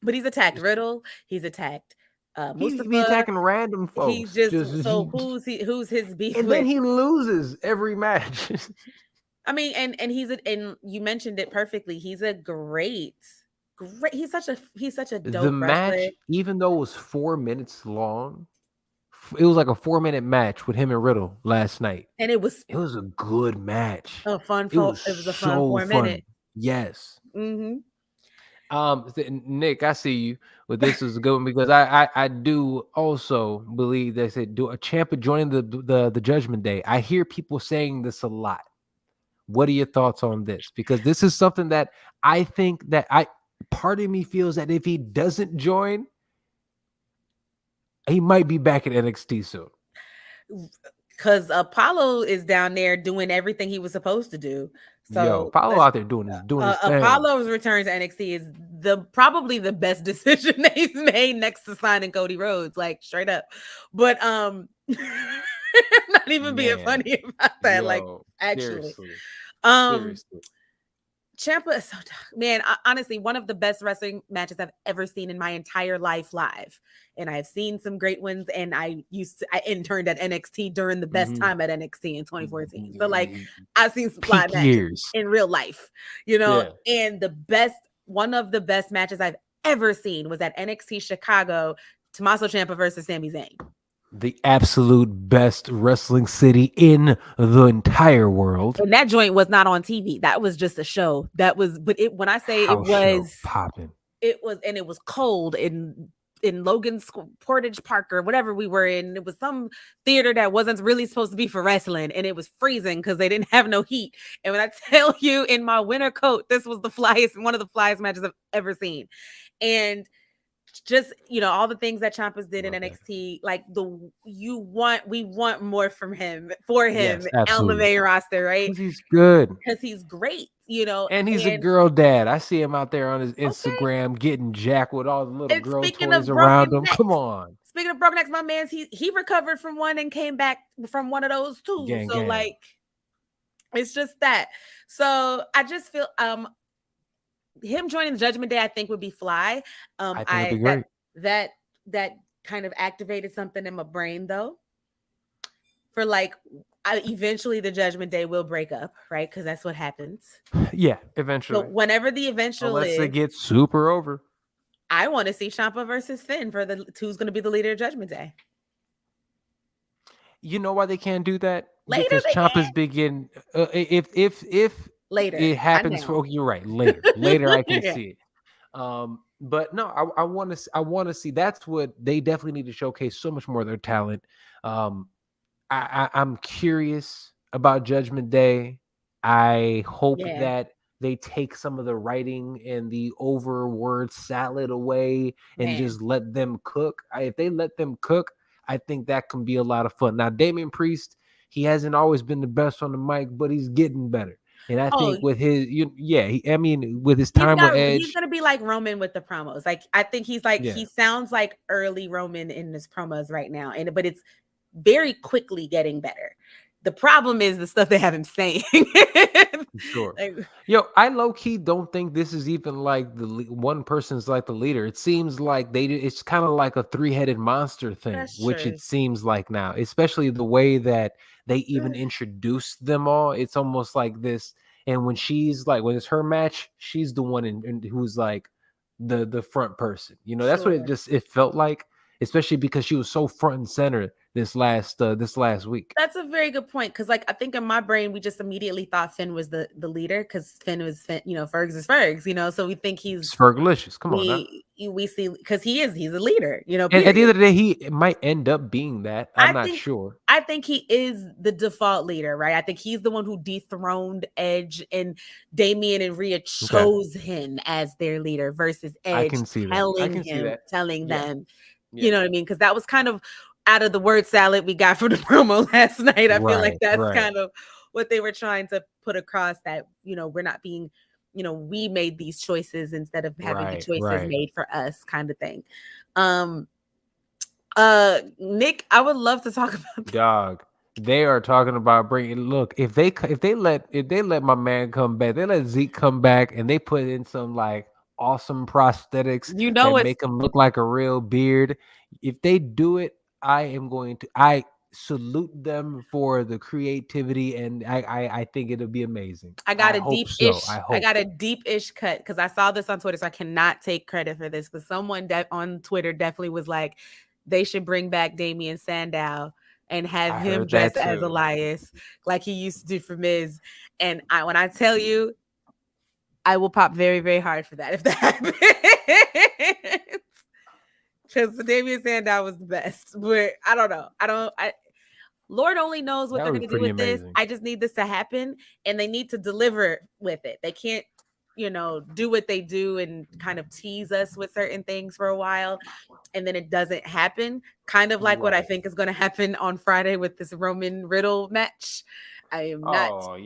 But he's attacked Riddle. He's attacked. He's be attacking random folks. He's who's his beef? And then he loses every match. I mean, and you mentioned it perfectly. He's a great. He's such a dope The match, wrestler. Even though it was 4 minutes long, it was like a 4-minute match with him and Riddle last night, and it was a good match. It was a fun 4 minutes. Yes. Mm-hmm. Nick, I see you. But this is a good one because I do also believe they said do a Ciampa joining the Judgment Day. I hear people saying this a lot. What are your thoughts on this? Because this is something that I think that part of me feels that if he doesn't join, he might be back at NXT soon. Because Apollo is down there doing everything he was supposed to do. So Apollo out there doing his thing. Apollo's return to NXT is probably the best decision they've made next to signing Cody Rhodes, like straight up. But not even being funny about that. Like, actually, seriously. Ciampa is so honestly one of the best wrestling matches I've ever seen in my entire life live, and I've seen some great ones. And I interned at NXT during the best time at NXT in 2014. So like, I've seen some live matches in real life, and one of the best matches I've ever seen was at NXT Chicago, Tommaso Ciampa versus Sami Zayn. The absolute best wrestling city in the entire world. And that joint was not on TV. That was just a show. When I say it was popping, it was cold in Logan's Portage Park or whatever we were in. It was some theater that wasn't really supposed to be for wrestling, and it was freezing because they didn't have no heat. And when I tell you, in my winter coat, this was one of the flyest matches I've ever seen. And just all the things that Ciampa's did in NXT, like we want more from him on the main roster, right? Because he's good, because he's great, and he's a girl dad. I see him out there on his Instagram getting jacked with all the little girl toys around him. Come on. Speaking of broken necks, my man, he recovered from one and came back from one of those too. Like, it's just that. So I just feel him joining the Judgment Day, I think, would be fly. I think it'd be great. That kind of activated something in my brain, though. For like, eventually the Judgment Day will break up, right? Because that's what happens. Yeah, eventually. So whenever the eventual unless they get super over, I want to see Ciampa versus Finn for who's going to be the leader of Judgment Day. You know why they can't do that? Later, because Ciampa's begin. If later it happens you're right, later I can see it, but no, I want to see. That's what they definitely need to showcase so much more of their talent. I'm curious about Judgment Day. I hope that they take some of the writing and the over word salad away and just let them cook. If they let them cook, I think that can be a lot of fun. Now, Damian Priest, he hasn't always been the best on the mic, but he's getting better. And I think with his, with his time with Edge, he's gonna be like Roman with the promos. Like, I think he's like he sounds like early Roman in his promos right now, but it's very quickly getting better. The problem is the stuff they have him saying. Sure. Like, Yo, I low key don't think this is even like one person's like the leader. It seems like it's kind of like a three-headed monster thing, that's which true. it seems like now, especially the way that they even introduced them all. It's almost like this. And when it's her match, she's the one who's like the front person. You know, that's what Sure. it felt like, especially because she was so front and center this last week. That's a very good point, because like I think in my brain we just immediately thought Finn was the leader, because Finn was Finn, Fergs is Fergs, so we think he's Fergalicious. Come on now. We see, because he's a leader, And at the end of the day, he might end up being that. I'm not sure. I think he is the default leader, right? I think he's the one who dethroned Edge, and Damian and Rhea chose him as their leader versus Edge telling them, you know what I mean? Because that was kind of out of the word salad we got from the promo last night. I feel like that's kind of what they were trying to put across, that, we're not being, we made these choices instead of having the choices made for us, kind of thing. Nick, I would love to talk about that. Dog, they are talking about bringing. Look, if they let my man come back, they let Zeke come back, and they put in some like awesome prosthetics that make him look like a real beard. If they do it, I salute them for the creativity, and I think it'll be amazing. I got a deep-ish cut, because I saw this on Twitter, so I cannot take credit for this, but someone on Twitter definitely was like, they should bring back Damian Sandow and have him dressed as Elias, like he used to do for Miz. And when I tell you, I will pop very, very hard for that if that happens. Because Damian Sandow was the best, but I don't know. Lord only knows what they're going to do with this. I just need this to happen, and they need to deliver with it. They can't, do what they do and kind of tease us with certain things for a while, and then it doesn't happen. Kind of like what I think is going to happen on Friday with this Roman Riddle match. I am not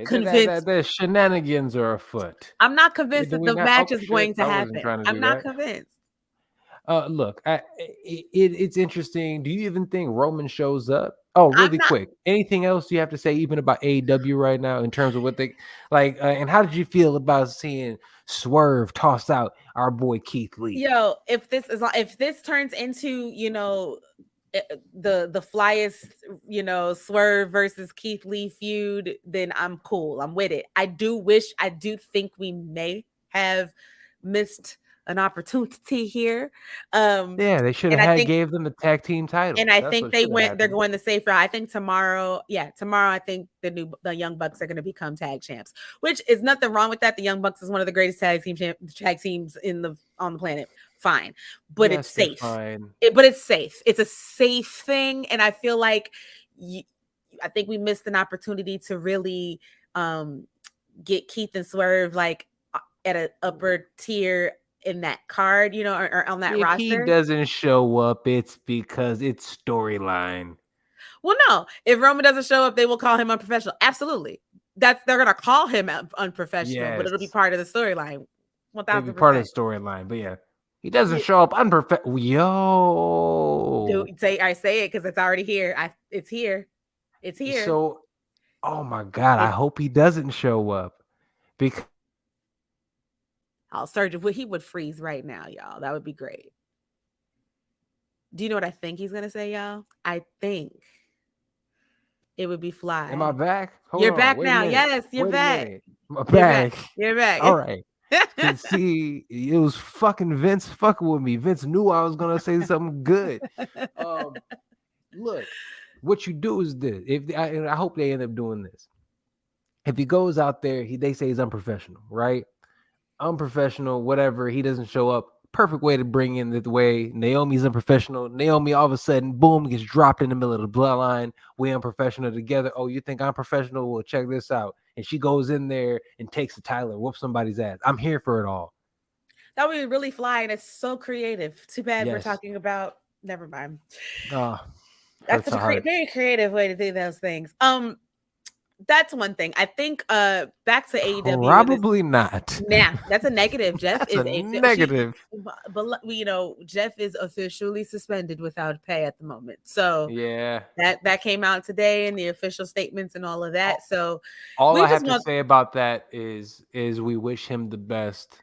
convinced. The shenanigans are afoot. I'm not convinced that the match is going to happen. I'm not convinced. Look, it's interesting. Do you even think Roman shows up? Oh, really quick. Anything else you have to say even about AEW right now in terms of what they like? And how did you feel about seeing Swerve toss out our boy Keith Lee? Yo, if this turns into the flyest Swerve versus Keith Lee feud, then I'm cool. I'm with it. I do think we may have missed an opportunity here. They should have gave them the tag team title. And I think they're going the safe route. I think tomorrow, I think the Young Bucks are going to become tag champs, which is nothing wrong with that. The Young Bucks is one of the greatest tag teams on the planet. Fine, but it's safe. But it's safe. It's a safe thing, and I feel like I think we missed an opportunity to really get Keith and Swerve like at an upper tier in that card, or on that roster. If he doesn't show up, it's because it's storyline. Well, no. If Roman doesn't show up, they will call him unprofessional. Absolutely. They're gonna call him unprofessional, but it'll be part of the storyline. 1000%. It'll be part of the storyline, but he doesn't show up unprofessional. Yo, I say it because it's already here. It's here. It's here. So, oh my God, I hope he doesn't show up, because he would freeze right now, y'all. That would be great. Do you know what I think he's gonna say, y'all? I think it would be Fly. Am I back? You're back now. Yes, you're back. I'm back. You're back. All right. See, it was fucking Vince fucking with me. Vince knew I was gonna say something good. Look, what you do is this. I hope they end up doing this. If he goes out there, they say he's unprofessional, right? Unprofessional, whatever. He doesn't show up. Perfect way to bring in the way Naomi's unprofessional. Naomi all of a sudden, boom, gets dropped in the middle of the bloodline. We unprofessional together. Oh, you think I'm professional? Well, check this out. And she goes in there and takes a Tyler, whoops somebody's ass. I'm here for it all. That would be really fly, and it's so creative. Too bad we're talking about. Never mind. That's a very creative way to do those things. That's one thing. I think back to AEW. Probably not. Nah, that's a negative. Jeff That's is a negative. but Jeff is officially suspended without pay at the moment. So yeah, that came out today in the official statements and all of that. So all we I have just to want say about that is we wish him the best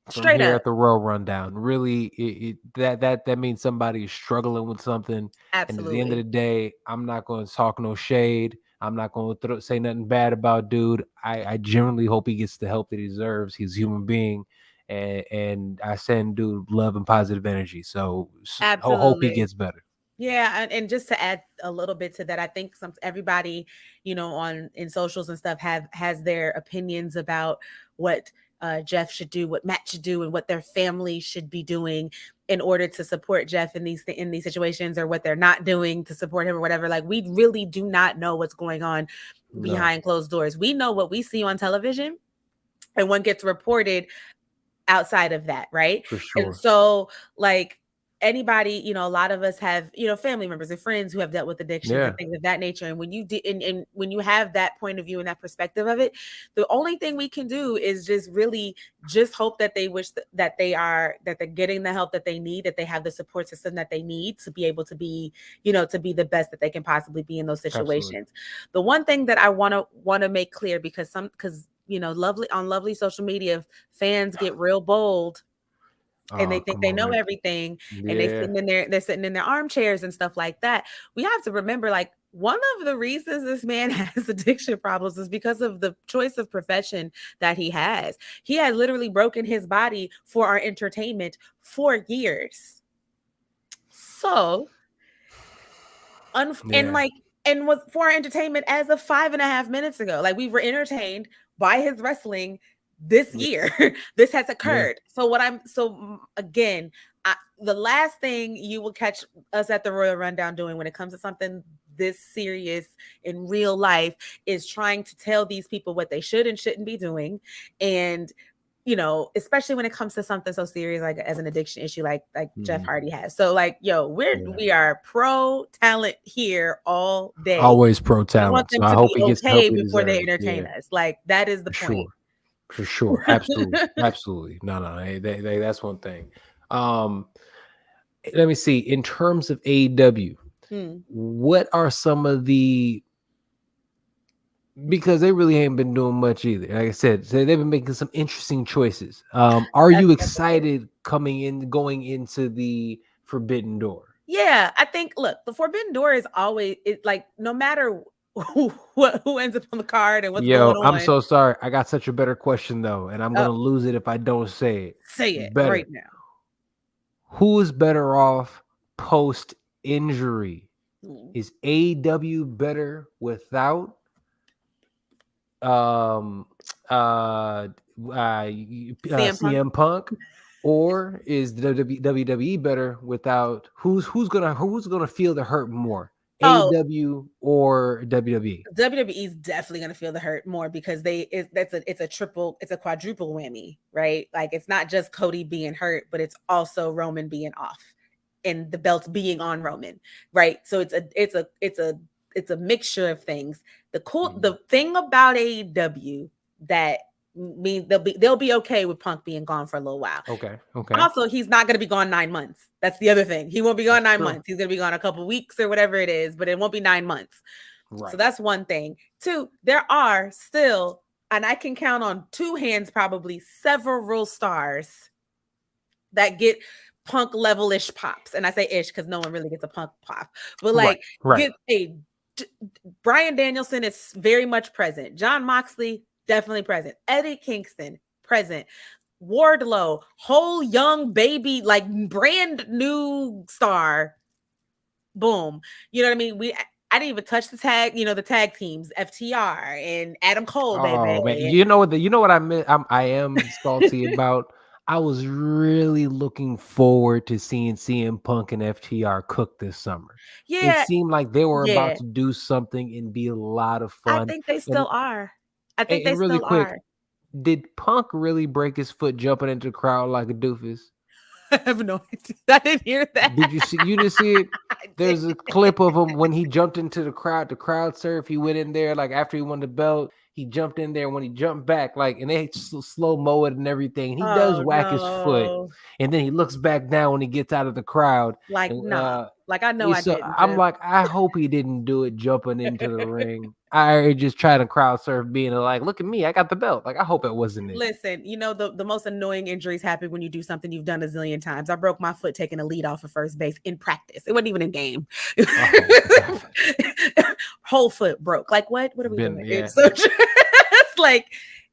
from straight here up. at the Royal Rundown. Really, that means somebody is struggling with something. And at the end of the Absolutely. day, I'm not going to talk no shade. I'm not going to say nothing bad about dude. I generally hope he gets the help that he deserves. He's a human being. And I send dude love and positive energy. So hope he Absolutely. gets better. Yeah, and just to add a little bit to that, I think everybody, in socials and stuff has their opinions about what Jeff should do, what Matt should do, and what their family should be doing in order to support Jeff in these situations, or what they're not doing to support him or whatever. Like, we really do not know what's going on behind closed doors. We know what we see on television and what gets reported outside of that, right? For sure. And so, like, anybody, a lot of us have, family members and friends who have dealt with addictions and things of that nature. And when you and when you have that point of view and that perspective of it, the only thing we can do is just really just hope that they wish that they're getting the help that they need, that they have the support system that they need to be able to be, to be the best that they can possibly be in those situations. Absolutely. The one thing that I want to make clear, because lovely social media, fans get real bold and they think they know everything, and they're sitting in their armchairs and stuff like that. We have to remember, like, one of the reasons this man has addiction problems is because of the choice of profession that he has. He has literally broken his body for our entertainment for years. So, and was for our entertainment as of 5.5 minutes ago. Like, we were entertained by his wrestling this year. This has occurred. So again, the last thing you will catch us at the Royal Rundown doing when it comes to something this serious in real life is trying to tell these people what they should and shouldn't be doing. And especially when it comes to something so serious like as an addiction issue like Jeff Hardy has. So, like, we are pro talent here all day. Always pro talent. We want them to be okay before they entertain us. Like, that is the point. For sure. Absolutely. No. That's one thing. Let me see. In terms of AEW, what are some of the, because they really ain't been doing much either. Like I said, they've been making some interesting choices. Are you excited going into the Forbidden Door? Yeah, I think, look, the Forbidden Door is always, like, no matter who ends up on the card and what's going on. I'm so sorry. I got such a better question though, and I'm gonna lose it if I don't say it. Say it right now. Who is better off post injury? Is AEW better without CM Punk, or is the WWE better without who's gonna feel the hurt more? AEW or WWE? WWE is definitely going to feel the hurt more because it's a quadruple whammy, right? Like, it's not just Cody being hurt, but it's also Roman being off and the belts being on Roman, right? So it's a mixture of things. The thing about AEW that means they'll be okay with Punk being gone for a little while. Okay. Also, he's not going to be gone 9 months. That's the other thing. He won't be gone 9 months. He's going to be gone a couple weeks or whatever it is, but it won't be 9 months. Right. So that's one thing. Two, there are still, and I can count on two hands probably, several stars that get Punk level-ish pops. And I say ish because no one really gets a Punk pop. But get Bryan Danielson is very much present. Jon Moxley, definitely present. Eddie Kingston, present. Wardlow, whole young baby, like brand new star. Boom. You know what I mean? I didn't even touch the tag teams, FTR and Adam Cole, baby. Oh man, you know what I meant? I am salty about. I was really looking forward to seeing CM Punk and FTR cook this summer. Yeah, it seemed like they were about to do something and be a lot of fun. I think they still are. I think they really still are. Did Punk really break his foot jumping into the crowd like a doofus? I have no idea. I didn't hear that. Did you see? You didn't see it? There's a clip of him when he jumped into the crowd surf. He went in there like after he won the belt. He jumped in there. When he jumped back, like, and they slow mo it and everything. And he does whack his foot, and then he looks back down when he gets out of the crowd. Like, nah. Like, I know I didn't. I'm like, I hope he didn't do it jumping into the ring. I just trying to crowd surf, being like, look at me, I got the belt. Like, I hope it wasn't it. Listen, the most annoying injuries happen when you do something you've done a zillion times. I broke my foot taking a lead off of first base in practice. It wasn't even in game. Oh, whole foot broke. Like, what are we doing? Yeah. It's so it's like,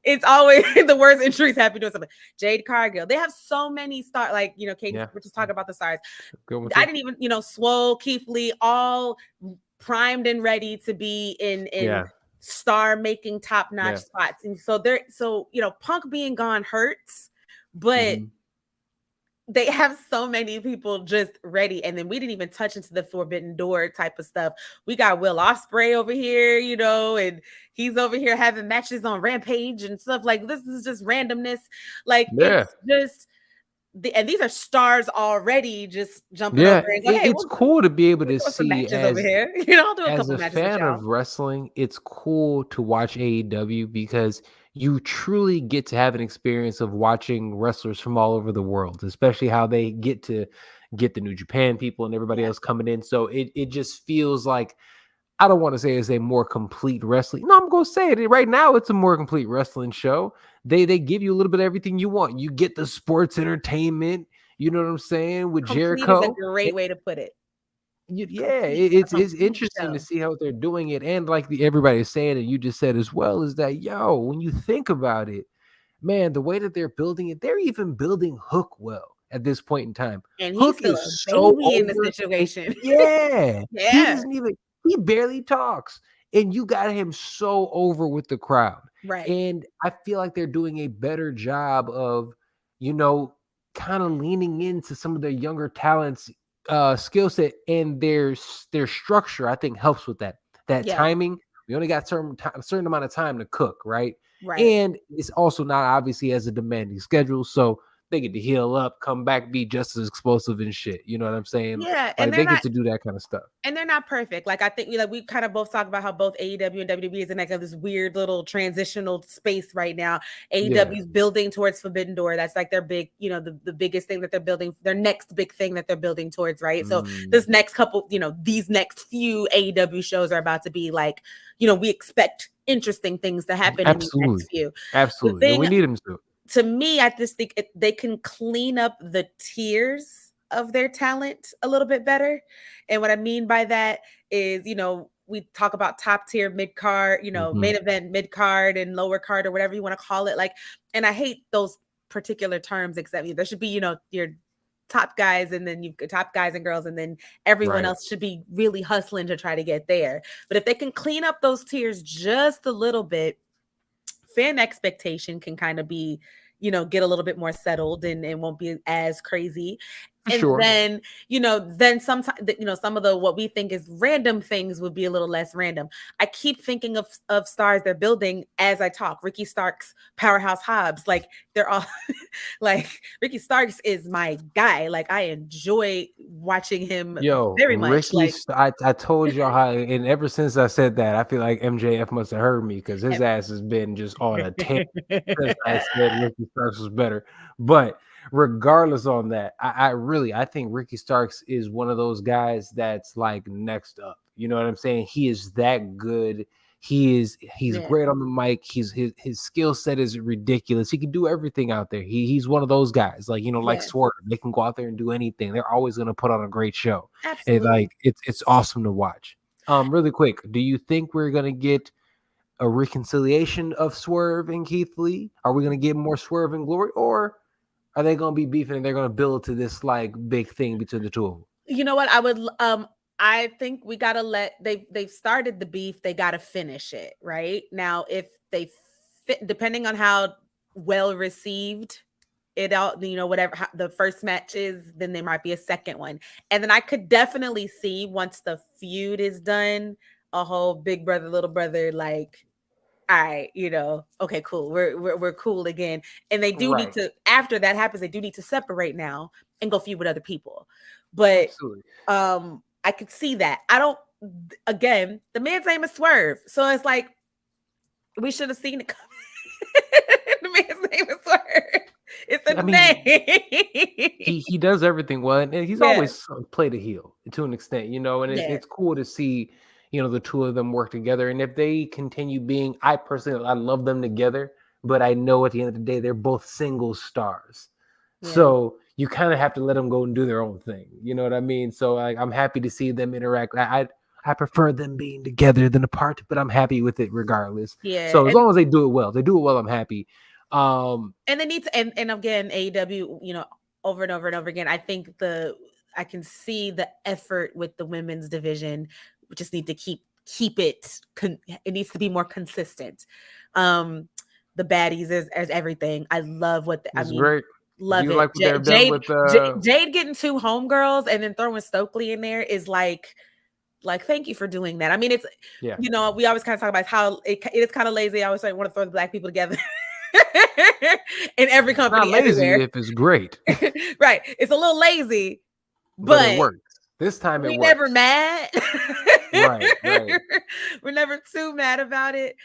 it's always the worst injuries happen doing something. Jade Cargill. They have so many stars. Like, Katie, we're just talking about the stars. I didn't even, Swole, Keith Lee, all primed and ready to be in star making top-notch spots. And so Punk being gone hurts, but they have so many people just ready. And then we didn't even touch into the Forbidden Door type of stuff. We got Will Ospreay over here, and he's over here having matches on Rampage and stuff. Like, this is just randomness. Like, it's just, and these are stars already just jumping over. And go, hey, it's cool to be able to see as, over here. I'll do a couple matches. As a fan of wrestling, it's cool to watch AEW because you truly get to have an experience of watching wrestlers from all over the world, especially how they get to get the New Japan people and everybody else coming in. So it just feels like, I don't want to say it's a more complete wrestling. No, I'm going to say it right now. It's a more complete wrestling show. They give you a little bit of everything you want. You get the sports entertainment. You know what I'm saying? With complete Jericho. Is a great way to put it. It's interesting to see how they're doing it. And like everybody is saying, and you just said as well, is that, when you think about it, man, the way that they're building it, they're even building Hook well at this point in time. And he's still a baby in the situation. Yeah. He barely talks. And you got him so over with the crowd. Right. And I feel like they're doing a better job of, kind of leaning into some of their younger talents' skill set, and their structure, I think, helps with that. Timing. We only got a certain amount of time to cook, right? Right. And it's also not obviously as a demanding schedule. So they get to heal up, come back, be just as explosive and shit. You know what I'm saying? Yeah, and they get to do that kind of stuff. And they're not perfect. Like, I think we kind of both talk about how both AEW and WWE is in like this weird little transitional space right now. AEW is building towards Forbidden Door. That's like their big, the biggest thing that they're building, their next big thing that they're building towards, right? So this next couple, these next few AEW shows are about to be like, we expect interesting things to happen in these next few. Absolutely. We need them to. To me, I just think they can clean up the tiers of their talent a little bit better. And what I mean by that is, we talk about top tier, mid card, main event, mid card, and lower card, or whatever you want to call it. Like, and I hate those particular terms, except there should be, your top guys, and then you've got top guys and girls, and then everyone else should be really hustling to try to get there. But if they can clean up those tiers just a little bit, fan expectation can kind of be, get a little bit more settled and won't be as crazy. And then, then sometimes, some of the, what we think is random things would be a little less random. I keep thinking of stars they're building as I talk. Ricky Starks, Powerhouse Hobbs, like they're all like, Ricky Starks is my guy. Like, I enjoy watching him very much. Ricky, I told y'all how, and ever since I said that, I feel like MJF must have heard me, because his ass has been just on a tear since I said Ricky Starks was better. But regardless on that, I think Ricky Starks is one of those guys that's like next up. You know what I'm saying? He is that good. He's great on the mic. His skill set is ridiculous. He can do everything out there. He's one of those guys, like, like Swerve. They can go out there and do anything. They're always going to put on a great show. Absolutely. And like it's awesome to watch. Really quick, do you think we're going to get a reconciliation of Swerve and Keith Lee? Are we going to get more Swerve and Glory, or are they going to be beefing and they're going to build to this like big thing between the two of them? You know what? I think we got to they've started the beef. They got to finish it right now. If they fit, depending on how well received it all, whatever the first match is, then there might be a second one. And then I could definitely see, once the feud is done, a whole big brother, little brother, like, all right, okay, cool. We're cool again. And they do need to, after that happens, they do need to separate now and go feud with other people. But absolutely. I could see that. Again, the man's name is Swerve. So it's like, we should have seen it coming. The man's name is Swerve. It's a name. He does everything well, and he's always played a heel to an extent, and it's cool to see, the two of them work together. And if they continue being, I love them together, but I know at the end of the day, they're both single stars. Yeah. So you kind of have to let them go and do their own thing. You know what I mean? So I'm happy to see them interact. I prefer them being together than apart, but I'm happy with it regardless. Yeah. So as long as they do it well, I'm happy. And they need to, and again, AEW, over and over and over again. I think I can see the effort with the women's division. We just need to keep it. It needs to be more consistent. The baddies is everything. I love what great. Love it. Like Jade getting 2 homegirls and then throwing Stokely in there is like thank you for doing that. I mean, it's we always kind of talk about how it is kind of lazy. I always want to throw the black people together. In every company, it's not lazy everywhere. if it's great. Right, it's a little lazy, but it works. This time it works. Never mad. Right. We're never too mad about it,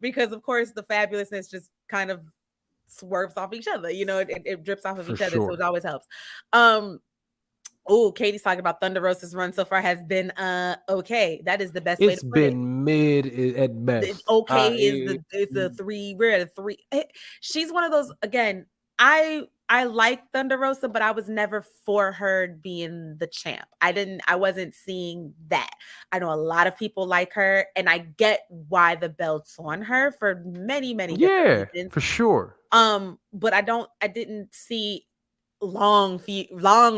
because of course the fabulousness just kind of swerves off each other. It drips off of each other, so it always helps. Oh, Katie's talking about Thunder Rosa's run so far has been okay. That is the best way to put it. It's been mid at best. It's okay is a 3. We're at a 3. She's one of those, again, I like Thunder Rosa, but I was never for her being the champ. I wasn't seeing that. I know a lot of people like her, and I get why the belt's on her for many, many different reasons. For sure. But I didn't see long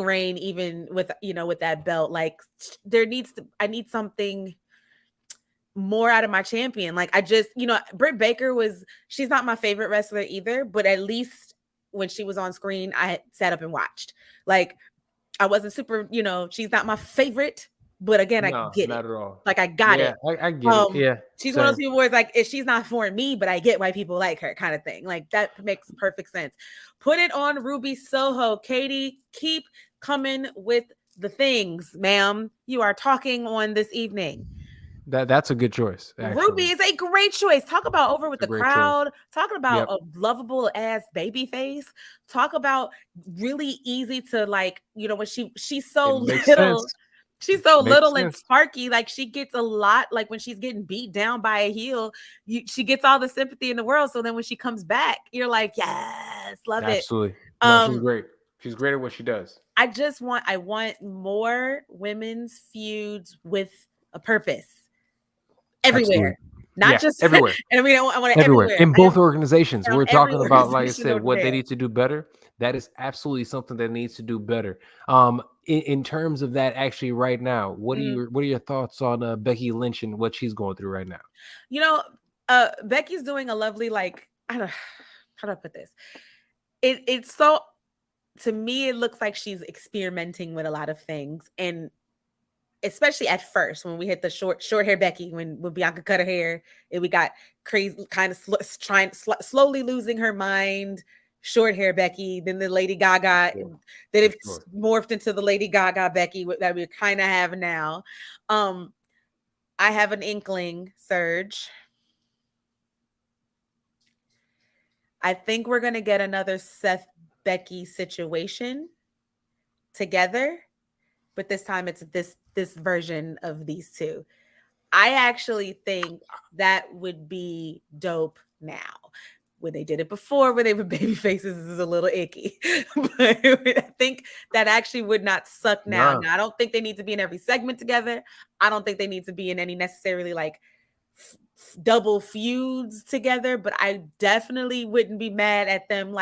reign even with with that belt. Like I need something more out of my champion. Like I just Britt Baker she's not my favorite wrestler either, but at least when she was on screen I sat up and watched. Like I wasn't super, she's not my favorite, but again, I get not it. At all. Like I got it. I get it. Yeah. She's one of those people where it's like, if she's not for me, but I get why people like her, kind of thing. Like that makes perfect sense. Put it on Ruby Soho. Katie, keep coming with the things, ma'am. You are talking on this evening. That's a good choice. Actually. Ruby is a great choice. Talk about over with the crowd. Talking about a lovable ass baby face. Talk about really easy to when she's so little. Sense. She's so little and sparky. Like she gets a lot. Like when she's getting beat down by a heel, she gets all the sympathy in the world. So then when she comes back, you're like, yes, love it. Absolutely. She's great. She's great at what she does. I want more women's feuds with a purpose. Everywhere. Absolutely. Not just everywhere. And I mean, I want it everywhere. In both organizations. We're talking about, like I said, what they need to do better. That is absolutely something that needs to do better. In terms of that, actually, right now, what are your thoughts on Becky Lynch and what she's going through right now? Becky's doing a lovely, how do I put this? It's so, to me, it looks like she's experimenting with a lot of things, and especially at first when we hit the short hair Becky, when Bianca cut her hair, and we got crazy, kind of slowly losing her mind. Short hair Becky, then the Lady Gaga, then it morphed into the Lady Gaga Becky that we kind of have now. I have an inkling, Serge. I think we're gonna get another Seth Becky situation together, but this time it's this version of these two. I actually think that would be dope now. When they did it before, when they were baby faces, is a little icky. But I think that actually would not suck now. No. Now, I don't think they need to be in every segment together. I don't think they need to be in any necessarily double feuds together. But I definitely wouldn't be mad at them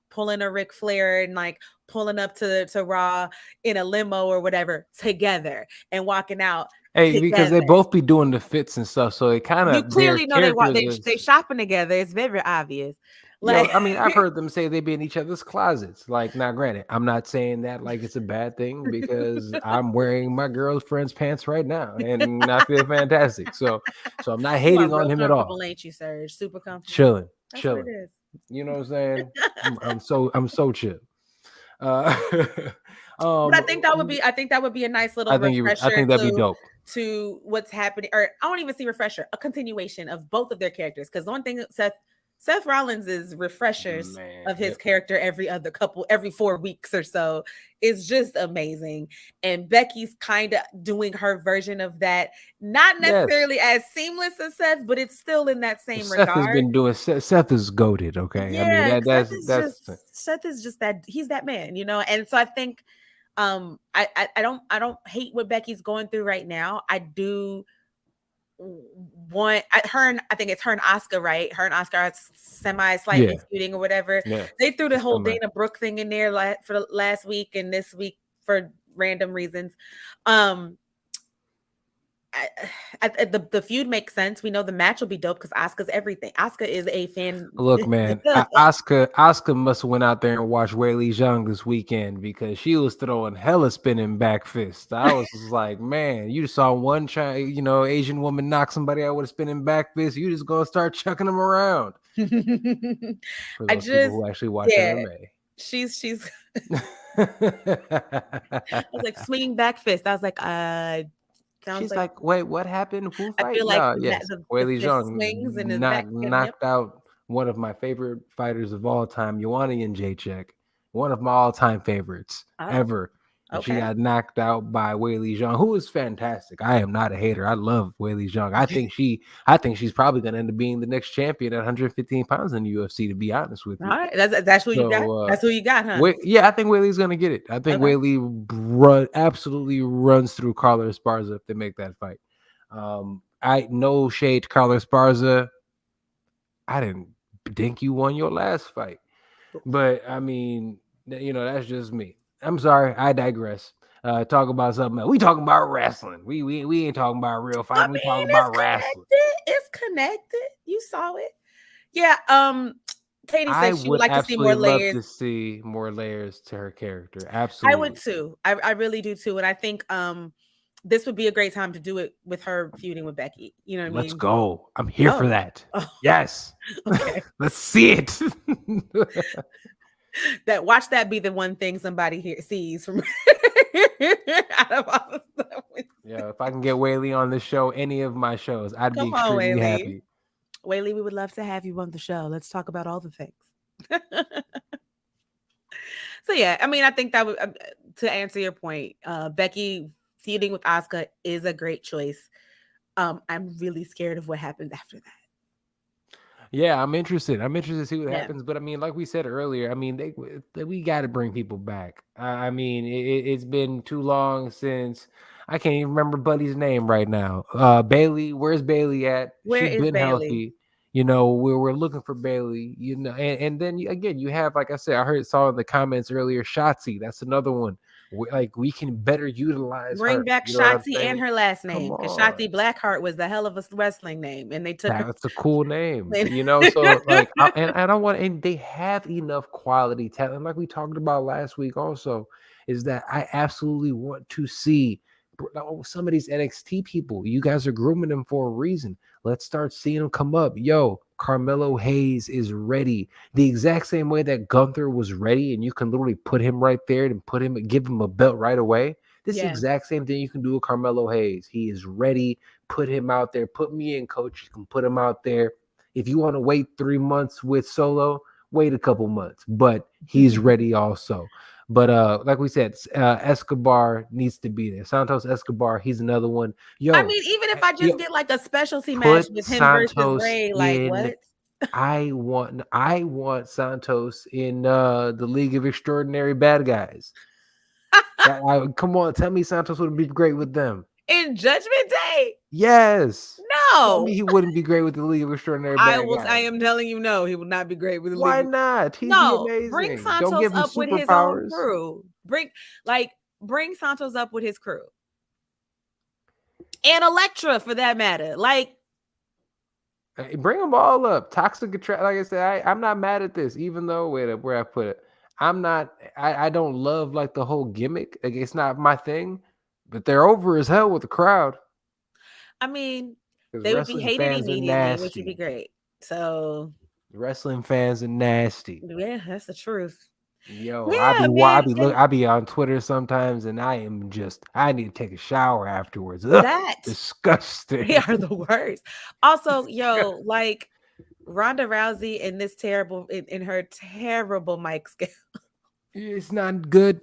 pulling a Ric Flair and pulling up to Raw in a limo or whatever together and walking out. Hey, together. Because they both be doing the fits and stuff, so it kind of, you clearly know they shopping together. It's very obvious. I've heard them say they be in each other's closets. Now, granted, I'm not saying that it's a bad thing, because I'm wearing my girlfriend's pants right now, and I feel fantastic. So I'm not hating on him at all. Ain't you, Serge? Super comfortable. Chilling. What it is. You know what I'm saying? I'm so chill. But I think that would be a nice little I refresher think that'd be dope to what's happening, or I won't even see refresher, a continuation of both of their characters. Because the one thing Seth Rollins is refreshers of his character every 4 weeks or so is just amazing. And Becky's kind of doing her version of that, not necessarily as seamless as Seth, but it's still in that same regard. Seth has been doing. Seth is goated. Okay, yeah, I mean Seth is just that, he's that man, And so I think I don't hate what Becky's going through right now. I do want I think it's her and Asuka, right? Her and Asuka are slightly feuding or whatever. Yeah. They threw the whole Dana Brooke thing in there for last week and this week for random reasons. The feud makes sense. We know the match will be dope because Asuka's everything. Asuka is a fan. Look, man, Asuka must have went out there and watched Weili Zhang this weekend because she was throwing hella spinning back fists. I was just like, man, you just saw one Asian woman knock somebody out with a spinning back fist. You just gonna start chucking them around. For those people who actually watch anime, she's. I was like swinging back fist. I was like, she's like, wait, what happened? Who fight? I feel like Weili Zhang knocked out one of my favorite fighters of all time, Ioana Jędrzejczyk, one of my all-time favorites ever. And she got knocked out by Weili Zhang, who is fantastic. I am not a hater. I love Weili Zhang. I think she's probably going to end up being the next champion at 115 pounds in the UFC, to be honest with you. All right. That's who you got? That's who you got, huh? I think Weili's going to get it. I think Weili absolutely runs through Carla Esparza if they make that fight. I no shade to Carla Esparza. I didn't think you won your last fight. But, I mean, that's just me. I'm sorry, I digress. Talk about something else. We talking about wrestling. We ain't talking about real fighting. We talking about wrestling. It's connected. You saw it. Yeah. Katie said she would like to see more layers. Love to see more layers to her character. Absolutely. I would too. I really do too. And I think this would be a great time to do it with her feuding with Becky. You know what I mean? Let's go. I'm here for that. Yes. Okay. Let's see it. Watch that be the one thing somebody here sees from out of all the stuff. Yeah, if I can get Weili on the show, any of my shows, I'd be extremely happy. Weili, we would love to have you on the show. Let's talk about all the things. So yeah, I mean, I think that would, to answer your point, Becky feuding with Asuka is a great choice. I'm really scared of what happens after that. Yeah, I'm interested. To see what happens. But I mean, like we said earlier, I mean, we got to bring people back. I mean, it's been too long since I can't even remember Buddy's name right now. Bailey, where's Bailey at? She's been healthy. We're looking for Bailey. And then again, you have, like I said, I saw in the comments earlier, Shotzi. That's another one. We can better utilize. Bring back Shotzi and her last name, because Shotzi Blackheart was the hell of a wrestling name, and they took that's a cool name, So like, I don't want, and they have enough quality talent, like we talked about last week. Also, is that I absolutely want to see some of these NXT people. You guys are grooming them for a reason. Let's start seeing them come up. Yo, Carmelo Hayes is ready the exact same way that Gunther was ready, and you can literally put him right there and give him a belt right away. This exact same thing you can do with Carmelo Hayes. He is ready. Put him out there. Put me in, coach. You can put him out there. If you want to wait 3 months with Solo, wait a couple months, but he's ready also. But like we said, Escobar needs to be there. Santos Escobar, he's another one. Yo, I mean, even if I just get like a specialty match with him versus Ray, like what? I want Santos in the League of Extraordinary Bad Guys. Come on, tell me Santos would be great with them. In Judgment Day? Yes. No. Tell me he wouldn't be great with the League of Extraordinary Bad Guys. I am telling you, no, he would not be great with the Why League. Why not? He'd be amazing. Bring Santos Don't give him up with his own crew. Bring Santos up with his crew. And Elektra, for that matter. Bring them all up. Toxic Attraction. Like I said, I'm not mad at this, even though where I put it. I'm not. I don't love like the whole gimmick. Like, it's not my thing. But they're over as hell with the crowd. I mean, they would be hated immediately, which would be great. So wrestling fans are nasty. Yeah, that's the truth. Yo, Yeah, man. I be on Twitter sometimes, and I need to take a shower afterwards. Ugh, That disgusting. they are the worst. Also, yo, like Ronda Rousey in this terrible in her terrible mic skill. It's not good.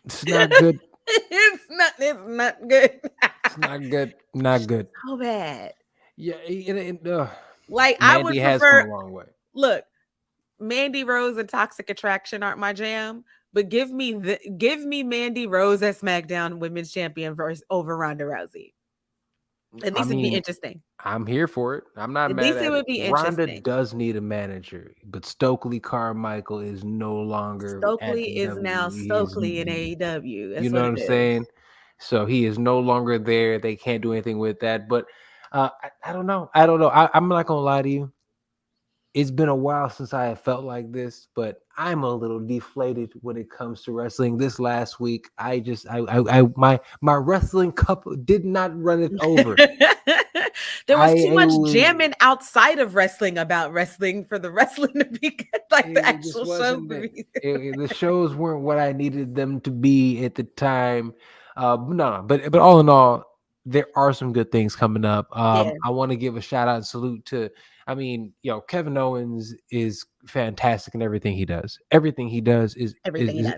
It's not good. It's not good. It's not good. Not good. So bad. Yeah, Like I would Mandy has come prefer a long way. look, Mandy Rose and Toxic Attraction aren't my jam, but give me Mandy Rose as SmackDown Women's Champion versus over Ronda Rousey. At least it'd be interesting. I'm here for it. I'm not At mad least it at would it. be Ronda interesting. does need a manager, but Stokely Carmichael is no longer at Stokely is now WWE. Stokely in AEW. That's You know what what I'm it is. saying? So he is no longer there. They can't do anything with that. But I don't know. I'm not gonna lie to you. It's been a while since I have felt like this, but I'm a little deflated when it comes to wrestling. This last week, my wrestling cup did not run it over. There was too much jamming outside of wrestling about wrestling for the wrestling to be good, like the actual show. The shows weren't what I needed them to be at the time. But all in all, there are some good things coming up. I want to give a shout out and salute to. Kevin Owens is fantastic in everything he does. Everything he does is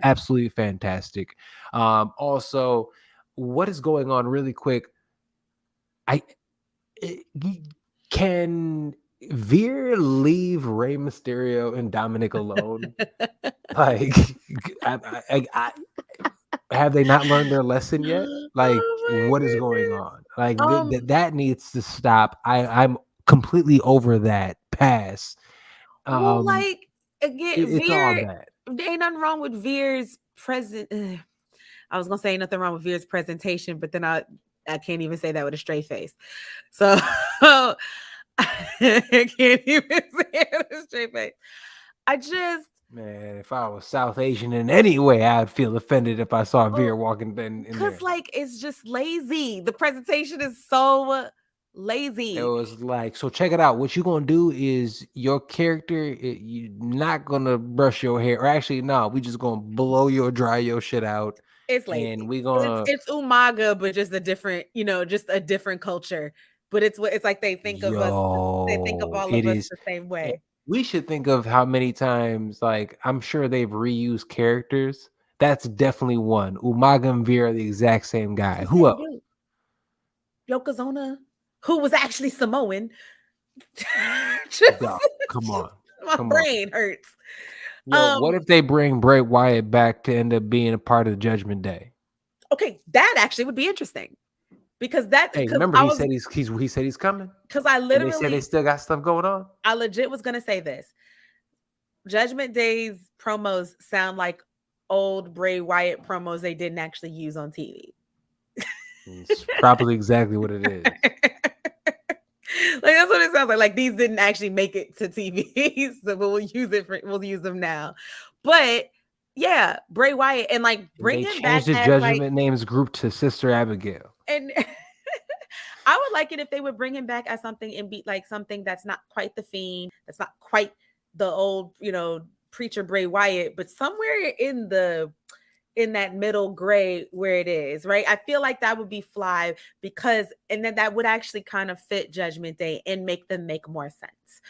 absolutely fantastic. Also, what is going on really quick? Can Veer leave Rey Mysterio and Dominic alone? Like, have they not learned their lesson yet? Like, what is going on? Like, that needs to stop. I'm completely over that. Pass. Like again, it's all bad. There ain't nothing wrong with Veer's present. I was gonna say nothing wrong with Veer's presentation, but then I can't even say that with a straight face. So I can't even say it with a straight face. Man, if I was South Asian in any way, I'd feel offended if I saw Veer walking in there. Because like it's just lazy. The presentation is so lazy. It was like, so check it out. What you're gonna do is your character, you're not gonna brush your hair, or actually, no, we just gonna dry your shit out. It's lazy. And we gonna it's Umaga, but just a different culture. But it's like they think of us. They think of all of us the same way. We should think of how many times, like, I'm sure they've reused characters. That's definitely one. Umaga and Veer are the exact same guy. Who else? Yokozuna, who was actually Samoan. Come on. My brain hurts. What if they bring Bray Wyatt back to end up being a part of the Judgment Day? Okay, that actually would be interesting. Because remember he said he's coming. Because I literally they said they still got stuff going on. I legit was gonna say this. Judgment Day's promos sound like old Bray Wyatt promos they didn't actually use on TV. It's probably exactly what it is. Like that's what it sounds like. Like these didn't actually make it to TV, so we'll use them now. But yeah, Bray Wyatt and like bring him back. They changed the Judgment Names group to Sister Abigail. And I would like it if they would bring him back as something and be like something that's not quite the Fiend, that's not quite the old, preacher Bray Wyatt, but somewhere in that middle gray where it is, right? I feel like that would be fly and then that would actually kind of fit Judgment Day and make them make more sense.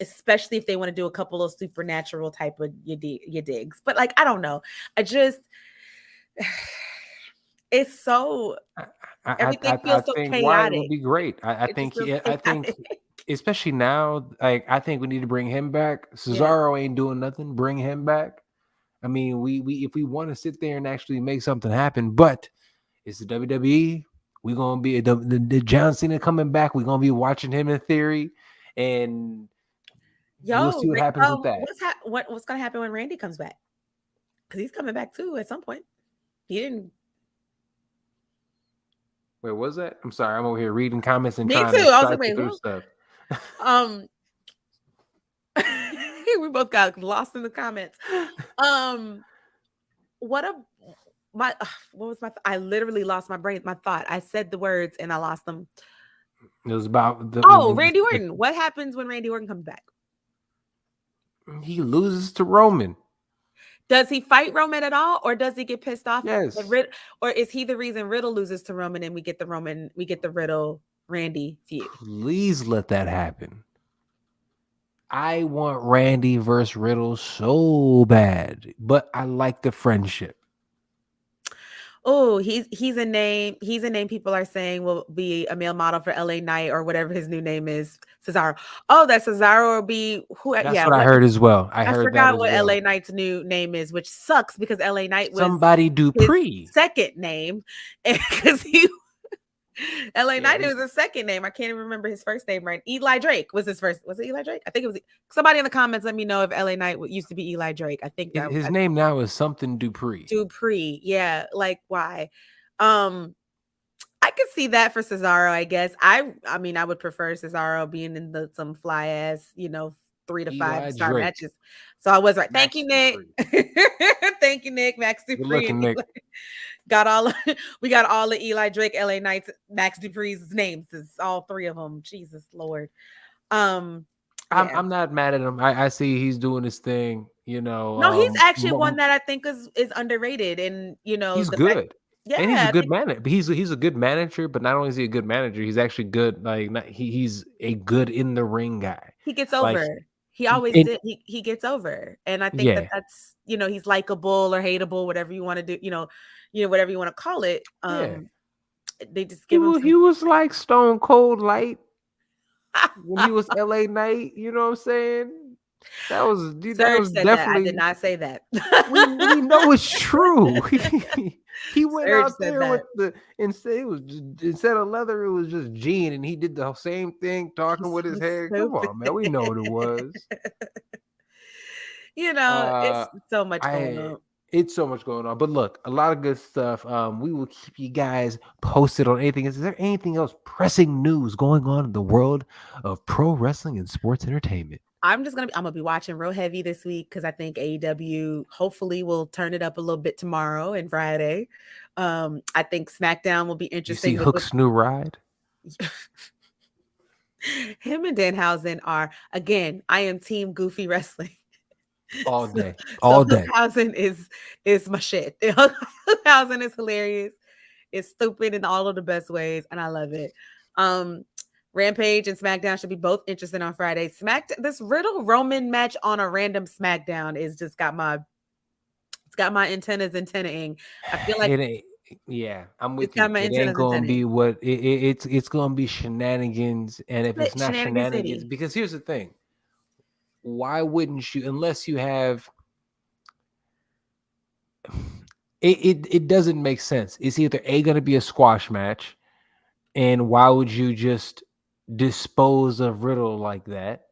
Especially if they want to do a couple of supernatural type of you digs. But like, I don't know. It's so everything feels so chaotic. Wyatt would be great. I think especially now, like I think we need to bring him back. Cesaro ain't doing nothing. Bring him back. I mean, we if we want to sit there and actually make something happen, but it's the WWE. We're gonna be the John Cena coming back. We're gonna be watching him in theory, and we'll see what happens with that. What's gonna happen when Randy comes back? Because he's coming back too at some point. He didn't. Where was that? I'm sorry. I'm over here reading comments and trying to I was like, wait, stuff. We both got lost in the comments. What was my I literally lost my thought. I said the words and I lost them. It was about Randy Orton. What happens when Randy Orton comes back? He loses to Roman. Does he fight Roman at all, or does he get pissed off? Yes. Or is he the reason Riddle loses to Roman and we get the Riddle Randy feud? Please let that happen. I want Randy versus Riddle so bad, but I like the friendship. Oh, he's a name. He's a name people are saying will be a male model for LA Knight or whatever his new name is, Cesaro. Oh, that Cesaro will be who? That's what I heard as well. I forgot what LA Knight's new name is, which sucks because LA Knight was somebody Dupree his second name, because LA Knight was his second name. I can't even remember his first name right. Eli Drake was his first. Was it Eli Drake? I think it was. Somebody in the comments let me know if LA Knight used to be Eli Drake. I think his name now is something Dupree. Dupree, yeah. Like why? I could see that for Cesaro. I guess I mean I would prefer Cesaro being in some fly ass 3 to 5 star matches. So I was right. Thank you, Nick. Thank you, Nick. Max Dupree. Nick. We got all the Eli Drake, LA Knights, Max Dupree's names. It's all 3 of them. Jesus Lord. I'm not mad at him. I see he's doing his thing. No, he's actually one that I think is underrated, and he's good. And he's a good manager. He's a good manager, but not only is he a good manager, he's actually good. He's a good in the ring guy. He gets over. He always did. He gets over, and I think that's he's likable or hateable, whatever you want to do. Whatever you want to call it. They just give him. He was like Stone Cold Light when he was LA Knight. You know what I'm saying? That was definitely. I did not say that. we know it's true. He went out there with instead of leather, it was just jean, and he did the same thing, talking with his head. Come on, man, we know what it was. It's so much going on. It's so much going on. But look, a lot of good stuff. We will keep you guys posted on anything. Is there anything else pressing news going on in the world of pro wrestling and sports entertainment? I'm gonna be watching real heavy this week because I think AEW hopefully will turn it up a little bit tomorrow and Friday. I think SmackDown will be interesting. You see Hook's new ride? Him and Danhausen are, again, I am team goofy wrestling. All day. All day. Hookhausen is my shit. Hookhausen is hilarious. It's stupid in all of the best ways, and I love it. Rampage and SmackDown should be both interesting on Friday. This Riddle Roman match on a random SmackDown is just got my antennas antennaing. I feel like I'm with you. It ain't gonna be what it's gonna be shenanigans, and if it's not shenanigans, because here's the thing: why wouldn't you? Unless you have it doesn't make sense. It's either gonna be a squash match, and why would you just dispose of Riddle like that?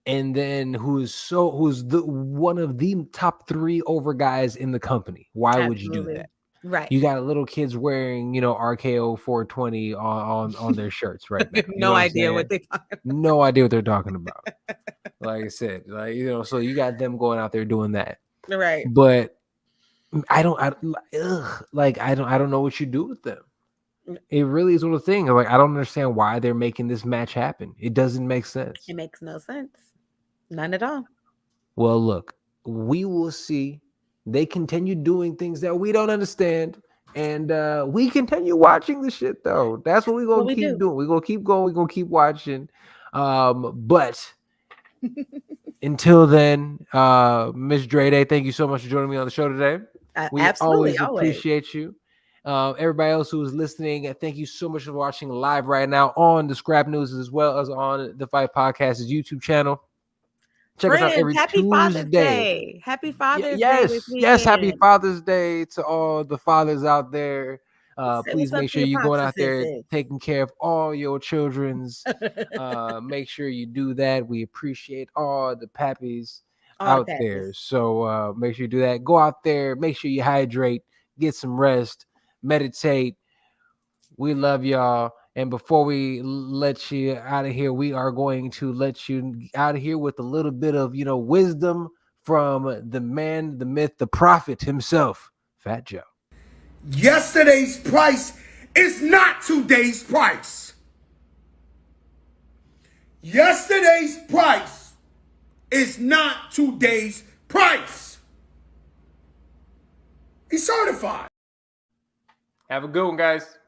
And then who's one of the top 3 over guys in the company? Why would you do that? Right. You got little kids wearing, RKO 420 on their shirts right now. No idea what they're talking about. Like I said, so you got them going out there doing that. Right. But I don't know what you do with them. It really is one of the things. Like, I don't understand why they're making this match happen. It doesn't make sense. It makes no sense. None at all. Well, look, we will see. They continue doing things that we don't understand. And we continue watching the shit, though. That's what we're going to keep doing. We're going to keep going. We're going to keep watching. But until then, Ms. Drede, thank you so much for joining me on the show today. We always appreciate you. Everybody else who is listening, thank you so much for watching live right now on the Scrap News as well as on the Fight Podcast's YouTube channel. Check us out every Tuesday. Father's Day. Happy Father's Day. Yes, happy Father's Day to all the fathers out there. Please make sure you're going out there taking care of all your children's. Make sure you do that. We appreciate all the pappies out there. So make sure you do that. Go out there. Make sure you hydrate. Get some rest. Meditate. We love y'all. And before we let you out of here, we are going to let you out of here with a little bit of, wisdom from the man, the myth, the prophet himself, Fat Joe. Yesterday's price is not today's price. Yesterday's price is not today's price. He's certified. Have a good one, guys.